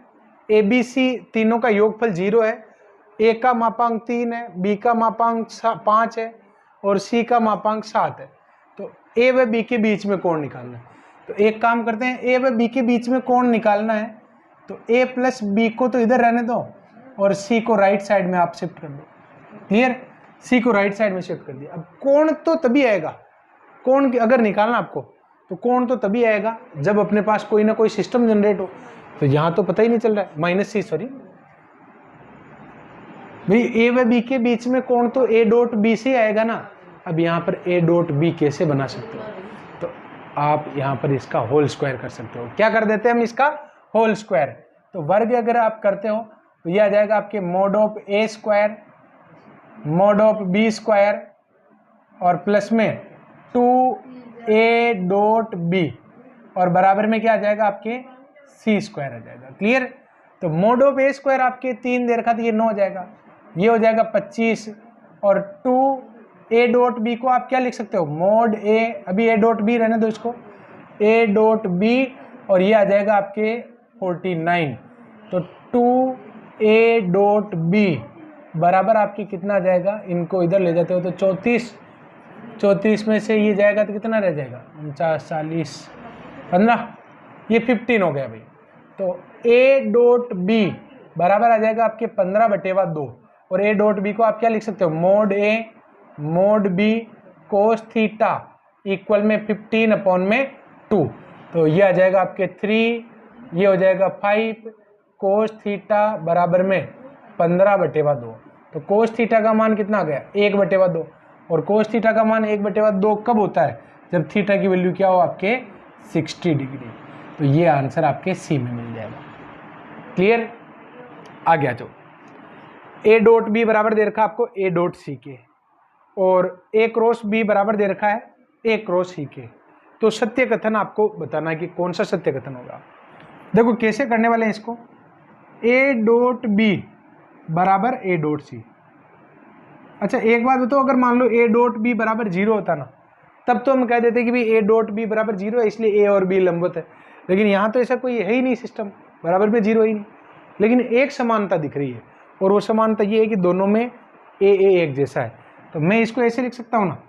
ए बी सी तीनों का योगफल 0 है, ए का मापांक 3 है, बी का मापांक 5 है और सी का मापांक 7 है। तो ए व बी के बीच में कोण निकालना है। तो एक काम करते हैं, ए व बी के बीच में कोण निकालना है तो ए प्लस बी को तो इधर रहने दो और सी को राइट साइड में आप शिफ्ट कर दो। क्लियर? सी को राइट साइड में शिफ्ट कर दिया। अब कोण तो तभी आएगा, कोण अगर निकालना आपको तो कोण तो तभी आएगा जब अपने पास कोई ना कोई सिस्टम जनरेट हो। तो यहां तो पता ही नहीं चल रहा है, माइनस सी, सॉरी भाई, ए व बी के बीच में कोण तो ए डॉट बी से आएगा ना। अब यहाँ पर ए डॉट बी कैसे बना सकते हो? तो आप यहाँ पर इसका होल स्क्वायर कर सकते हो। क्या कर देते हैं हम इसका होल स्क्वायर? तो वर्ग अगर आप करते हो तो ये आ जाएगा आपके mod of A square mod of B square और प्लस में 2a डॉट बी और बराबर में क्या आ जाएगा आपके सी स्क्वायर आ जाएगा। क्लियर? तो मोड ऑफ ए स्क्वायर आपके 3 दे रखा था, ये 9 हो जाएगा, ये हो जाएगा 25 और 2a डॉट बी को आप क्या लिख सकते हो, मोड ए, अभी a डॉट बी रहने दो इसको, a डॉट बी और ये आ जाएगा आपके 49। तो 2a डॉट बी बराबर आपके कितना आ जाएगा, इनको इधर ले जाते हो तो 34 में से ये जाएगा तो कितना रह जाएगा, 49, 40, 15, ये 15 हो गया भाई। तो a डॉट बी बराबर आ जाएगा आपके 15/2 और a डॉट बी को आप क्या लिख सकते हो, mod A mod B cos theta equal में 15/2। तो ये आ जाएगा आपके 3, ये हो जाएगा 5 कोस थीटा बराबर में 15/2। तो कोस थीटा का मान कितना आ गया, 1/2 और कोस थीटा का मान 1/2 कब होता है, जब थीटा की वैल्यू क्या हो आपके 60 डिग्री। तो ये आंसर आपके सी में मिल जाएगा। क्लियर? आ गया। जो ए डॉट बी बराबर दे रखा है आपको ए डॉट सी के और ए क्रॉस बी बराबर दे रखा है ए क्रॉस सी के। तो सत्य कथन आपको बताना है कि कौन सा सत्य कथन होगा। देखो कैसे करने वाले हैं इसको, ए डॉट बी बराबर ए डॉट सी। अच्छा एक बात बताओ, अगर मान लो ए डॉट बी बराबर 0 होता ना, तब तो हम कह देते कि भाई ए डॉट बी बराबर 0 है, इसलिए ए और बी लंबवत है। लेकिन यहाँ तो ऐसा कोई है ही नहीं, सिस्टम बराबर में 0 ही नहीं, लेकिन एक समानता दिख रही है और वो समानता ये है कि दोनों में ए एक जैसा है। तो मैं इसको ऐसे लिख सकता हूँ ना,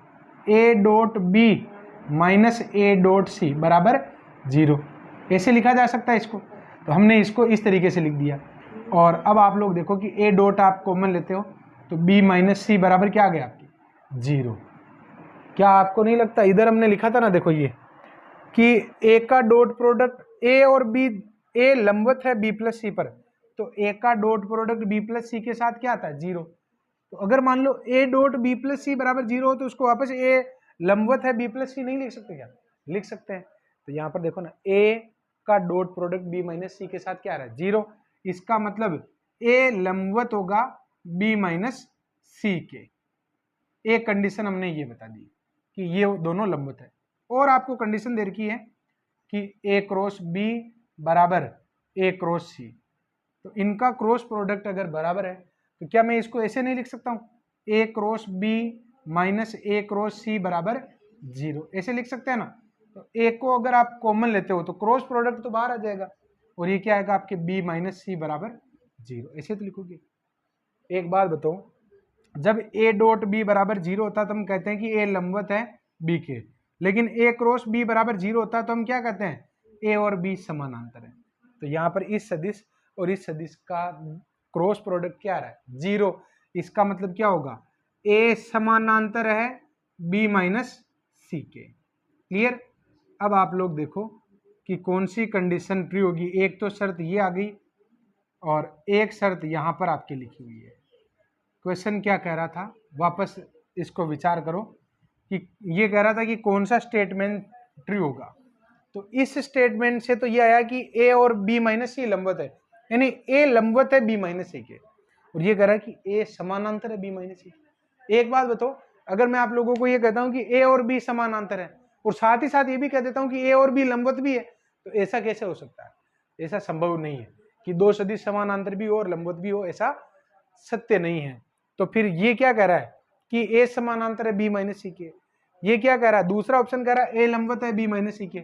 A dot B minus A dot C बराबर 0, ऐसे लिखा जा सकता है इसको। तो हमने इसको इस तरीके से लिख दिया। और अब आप लोग देखो कि ए डॉट आप कॉमन लेते हो तो बी माइनस सी बराबर क्या आ गया आपकी 0। क्या आपको नहीं लगता इधर हमने लिखा था ना, देखो ये कि ए का डॉट प्रोडक्ट ए और बी, ए लंबवत है बी प्लस सी पर, तो ए का डॉट प्रोडक्ट बी प्लस सी के साथ क्या आता है 0। तो अगर मान लो ए डॉट बी प्लस सी बराबर 0 हो तो उसको वापस ए लंबवत है बी प्लस सी नहीं लिख सकते क्या, लिख सकते हैं। तो यहाँ पर देखो ना, ए का डॉट प्रोडक्ट बी माइनस सी के साथ क्या आ रहा है 0, इसका मतलब ए लंबवत होगा बी माइनस सी के। एक कंडीशन हमने ये बता दी कि ये दोनों लंबवत है, और आपको कंडीशन दे रखी है कि ए क्रॉस बी बराबर ए क्रॉस सी। तो इनका क्रॉस प्रोडक्ट अगर बराबर है तो क्या मैं इसको ऐसे नहीं लिख सकता हूँ, ए क्रॉस बी माइनस ए क्रॉस सी बराबर 0, ऐसे लिख सकते हैं ना। तो ए को अगर आप कॉमन लेते हो तो क्रॉस प्रोडक्ट तो बाहर आ जाएगा और ये क्या आएगा आपके बी माइनस सी बराबर 0, ऐसे तो लिखोगे। एक बात बताओ, जब ए डॉट बी बराबर 0 होता है तो हम कहते हैं कि ए लंबवत है बी के, लेकिन ए क्रॉस बी बराबर 0 होता है तो हम क्या कहते हैं, ए और बी समानांतर है। तो यहाँ पर इस सदिश और इस सदिश का क्रॉस प्रोडक्ट क्या रहा है, 0। इसका मतलब क्या होगा, ए समानांतर है बी माइनस सी के। क्लियर। अब आप लोग देखो कि कौन सी कंडीशन ट्रू होगी। एक तो शर्त ये आ गई और एक शर्त यहाँ पर आपके लिखी हुई है। क्वेश्चन क्या कह रहा था, वापस इसको विचार करो कि ये कह रहा था कि कौन सा स्टेटमेंट ट्रू होगा। तो इस स्टेटमेंट से तो ये आया कि ए और बी माइनस सी लंबवत है, यानी ए लंबवत है बी माइनस सी के, और ये कह रहा है कि ए समानांतर है बी माइनस सी के। एक बात बताओ, अगर मैं आप लोगों को ये कहता हूं कि ए और बी समानांतर है और साथ ही साथ ये भी कह देता हूं कि ए और बी लंबवत भी है, तो ऐसा कैसे हो सकता है? ऐसा संभव नहीं है कि दो सदिश समानांतर भी हो और लंबवत भी हो, ऐसा सत्य नहीं है। तो फिर ये क्या कह रहा है कि ए समानांतर है बी माइनस सी के। ये क्या कह रहा है, दूसरा ऑप्शन कह रहा है ए लंबवत है बी माइनस सी के।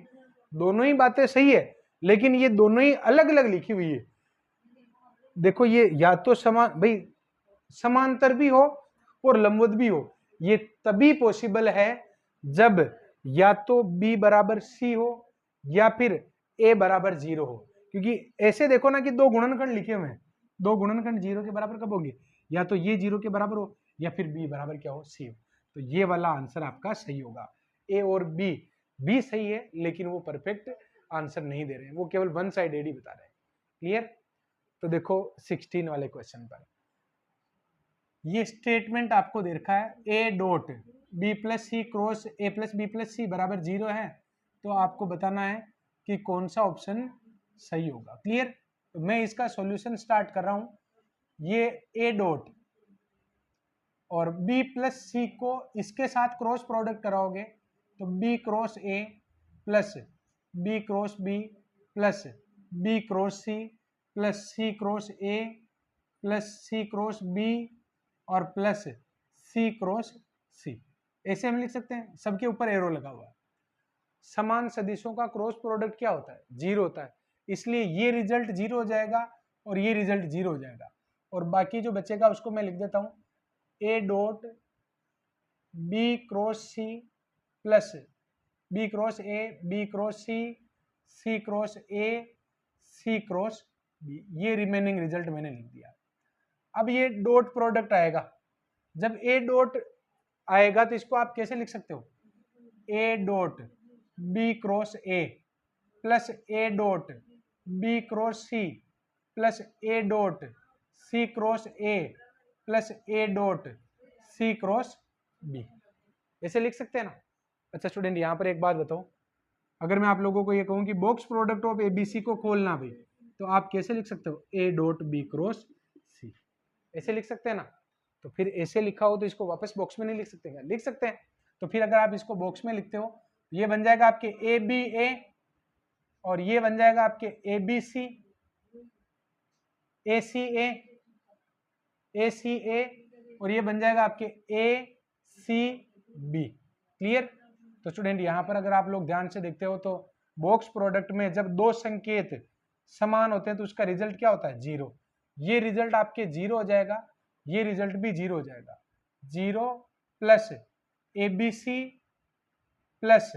दोनों ही बातें सही है, लेकिन ये दोनों ही अलग अलग लिखी हुई है। देखो ये या तो समांतर भी हो और लंबवत भी हो, ये तभी पॉसिबल है जब या तो b बराबर c हो या फिर a बराबर 0 हो। क्योंकि ऐसे देखो ना कि दो गुणनखंड लिखे हुए हैं, दो गुणनखंड 0 के बराबर कब होंगे, या तो ये 0 के बराबर हो या फिर b बराबर क्या हो, c हो। तो ये वाला आंसर आपका सही होगा। a और b भी सही है, लेकिन वो परफेक्ट आंसर नहीं दे रहे हैं, वो केवल वन साइडेड ही बता रहे हैं। क्लियर। तो देखो 16 वाले क्वेश्चन पर ये स्टेटमेंट आपको दे रखा है, A dot B plus C cross A plus B plus C बराबर 0 है। तो आपको बताना है कि कौन सा ऑप्शन सही होगा। क्लियर। तो मैं इसका सॉल्यूशन स्टार्ट कर रहा हूं। ये ए डॉट और बी प्लस सी को इसके साथ क्रॉस प्रोडक्ट कराओगे तो B cross A plus B cross B plus B cross C plus C cross A plus C cross B और प्लस सी क्रॉस सी। ऐसे हम लिख सकते हैं, सबके ऊपर एरो लगा हुआ है। समान सदिशों का क्रॉस प्रोडक्ट क्या होता है, 0 होता है, इसलिए ये रिजल्ट 0 हो जाएगा और ये रिजल्ट 0 हो जाएगा। और बाकी जो बचेगा उसको मैं लिख देता हूं, A dot B cross C plus B cross A B cross C cross A C cross B. ये रिमेनिंग रिजल्ट मैंने लिख दिया। अब ये डॉट प्रोडक्ट आएगा, जब ए डॉट आएगा तो इसको आप कैसे लिख सकते हो, A dot B cross A plus A dot B cross C plus A dot C cross A plus A dot C cross B. ऐसे लिख सकते हैं ना। अच्छा स्टूडेंट, यहां पर एक बात बताओ, अगर मैं आप लोगों को ये कहूं कि बॉक्स प्रोडक्ट ऑफ एबीसी को खोलना भाई, तो आप कैसे लिख सकते हो, A dot B cross C. ऐसे लिख सकते हैं ना। तो फिर ऐसे लिखा हो तो इसको वापस बॉक्स में नहीं लिख सकते क्या, लिख सकते हैं। तो फिर अगर आप इसको बॉक्स में लिखते हो, ये बन जाएगा आपके ए बी ए और ये बन जाएगा आपके ए बी सी ए सी ए और ये बन जाएगा आपके ए सी बी। क्लियर। तो स्टूडेंट यहां पर अगर आप लोग ध्यान से देखते हो तो बॉक्स प्रोडक्ट में जब दो संकेत समान होते हैं तो उसका रिजल्ट क्या होता है, 0। ये रिजल्ट आपके 0 हो जाएगा, ये रिजल्ट भी 0 हो जाएगा। 0 plus A B C plus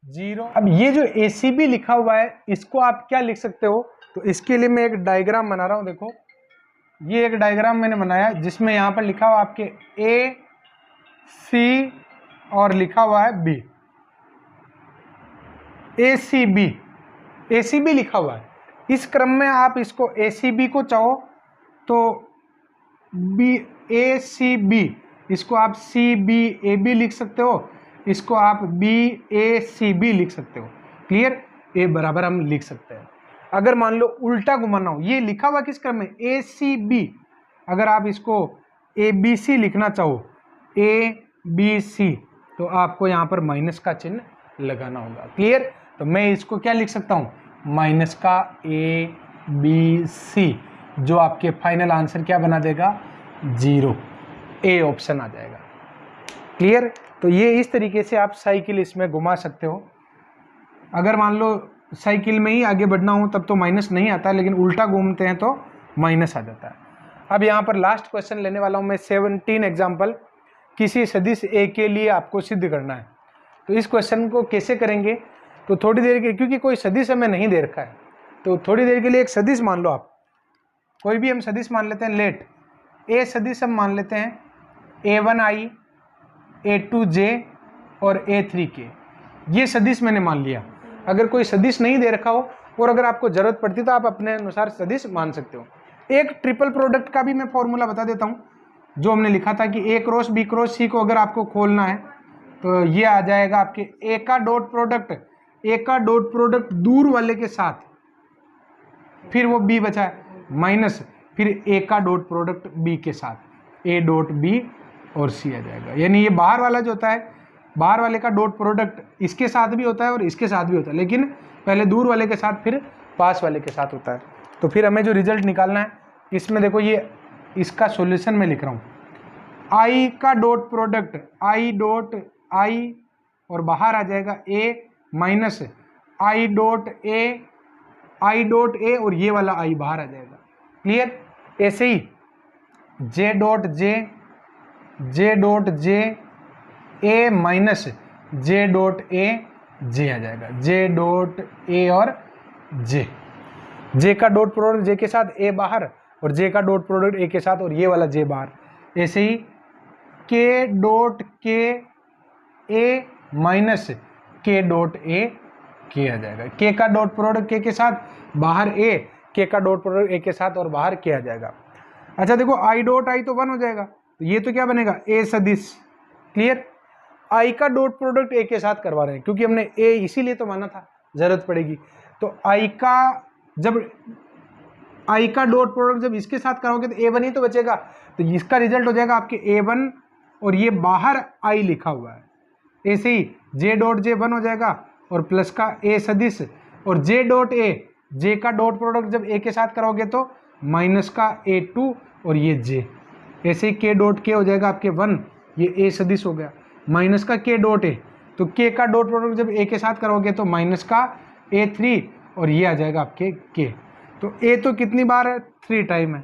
0। अब ये जो ए सी बी लिखा हुआ है इसको आप क्या लिख सकते हो, तो इसके लिए मैं एक डायग्राम बना रहा हूं। देखो ये एक डायग्राम मैंने बनाया जिसमें यहां पर लिखा हुआ आपके ए सी और लिखा हुआ है बी, ए सी बी लिखा हुआ है। इस क्रम में आप इसको ए सी बी को चाहो तो बी ए सी बी, इसको आप सी बी ए बी लिख सकते हो, इसको आप बी ए सी बी लिख सकते हो। क्लियर। ए बराबर हम लिख सकते हैं। अगर मान लो उल्टा घुमाना हो, ये लिखा हुआ किस क्रम में, ए सी बी, अगर आप इसको ए बी सी लिखना चाहो, ए बी सी, तो आपको यहाँ पर माइनस का चिन्ह लगाना होगा। क्लियर। तो मैं इसको क्या लिख सकता हूँ, माइनस का ए बी सी, जो आपके फाइनल आंसर क्या बना देगा, 0। ए ऑप्शन आ जाएगा। क्लियर। तो ये इस तरीके से आप साइकिल इसमें घुमा सकते हो। अगर मान लो साइकिल में ही आगे बढ़ना हो तब तो माइनस नहीं आता, लेकिन उल्टा घूमते हैं तो माइनस आ जाता है। अब यहाँ पर लास्ट क्वेश्चन लेने वाला हूँ मैं 17 एग्जाम्पल, किसी सदिश ए के लिए आपको सिद्ध करना है। तो इस क्वेश्चन को कैसे करेंगे, तो थोड़ी देर के, क्योंकि कोई सदिश हमें नहीं दे रखा है, तो थोड़ी देर के लिए एक सदिश मान लो आप, कोई भी हम सदिश मान लेते हैं। लेट ए सदिश हम मान लेते हैं A1i, A2j और A3k, ये सदिश मैंने मान लिया। अगर कोई सदिश नहीं दे रखा हो और अगर आपको जरूरत पड़ती तो आप अपने अनुसार सदिश मान सकते हो। एक ट्रिपल प्रोडक्ट का भी मैं फॉर्मूला बता देता हूँ, जो हमने लिखा था कि A cross B cross C को अगर आपको खोलना है तो ये आ जाएगा आपके A का डॉट प्रोडक्ट दूर वाले के साथ, फिर वो B बचा है, माइनस फिर A का डॉट प्रोडक्ट B के साथ, A डॉट B और C आ जाएगा। यानी ये बाहर वाला जो होता है, बाहर वाले का डॉट प्रोडक्ट इसके साथ भी होता है और इसके साथ भी होता है, लेकिन पहले दूर वाले के साथ फिर पास वाले के साथ होता है। तो फिर हमें जो रिजल्ट निकालना है, इसमें देखो ये इसका सॉल्यूशन मैं लिख रहा हूँ, I का डॉट प्रोडक्ट I और बाहर आ जाएगा A minus I dot A और ये वाला I बाहर आ जाएगा। क्लियर? ऐसे ही J dot J A minus J dot A J आ जाएगा, J डॉट A और J का डॉट प्रोडक्ट J के साथ A बाहर और J का डॉट प्रोडक्ट A के साथ और ये वाला J बाहर। ऐसे ही K dot K A minus K dot A K आ जाएगा, K का डॉट प्रोडक्ट K के साथ बाहर A, K का डॉट प्रोडक्ट A के साथ और बाहर K आ जाएगा। अच्छा देखो I डॉट I तो 1 हो जाएगा, तो ये तो क्या बनेगा A सदिश। क्लियर? I का डॉट प्रोडक्ट A के साथ करवा रहे हैं क्योंकि हमने A इसीलिए तो माना था, जरूरत पड़ेगी। तो I का डॉट प्रोडक्ट जब इसके साथ करोगे तो A1 ही तो बचेगा, तो इसका रिजल्ट हो जाएगा आपके A1 और ये बाहर I लिखा हुआ है। ऐसे ही J डॉट J 1 हो जाएगा और प्लस का A सदिश और J डॉट A, J का डॉट प्रोडक्ट जब A के साथ करोगे तो माइनस का A2 और ये J। ऐसे ही K डॉट K हो जाएगा आपके 1, ये A सदिश हो गया, माइनस का K डॉट A, तो K का डॉट प्रोडक्ट जब A के साथ करोगे तो माइनस का A3 और ये आ जाएगा आपके K। तो A तो कितनी बार है, 3 टाइम है,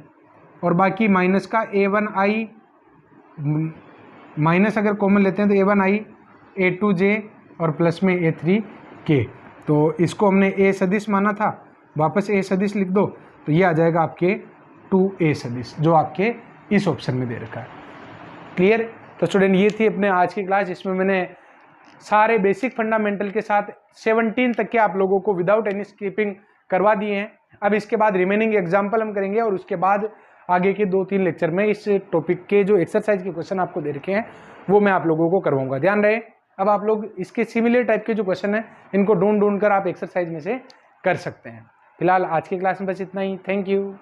और बाकी माइनस का A1i, माइनस अगर कॉमन लेते हैं तो A1i A2j और प्लस में A3k। तो इसको हमने A सदिश माना था, वापस A सदिश लिख दो तो ये आ जाएगा आपके 2A सदिश, जो आपके इस ऑप्शन में दे रखा है। क्लियर? तो स्टूडेंट ये थी अपने आज की क्लास, जिसमें मैंने सारे बेसिक फंडामेंटल के साथ 17 तक के आप लोगों को विदाउट एनी स्किपिंग करवा दिए हैं। अब इसके बाद रिमेनिंग एग्जाम्पल हम करेंगे और उसके बाद आगे के 2-3 लेक्चर में इस टॉपिक के जो एक्सरसाइज के क्वेश्चन आपको दे रखे हैं वो मैं आप लोगों को करवाऊंगा। ध्यान रहे, अब आप लोग इसके सिमिलर टाइप के जो क्वेश्चन हैं इनको ढूंढ कर आप एक्सरसाइज में से कर सकते हैं। फिलहाल आज की क्लास में बस इतना ही। Thank you.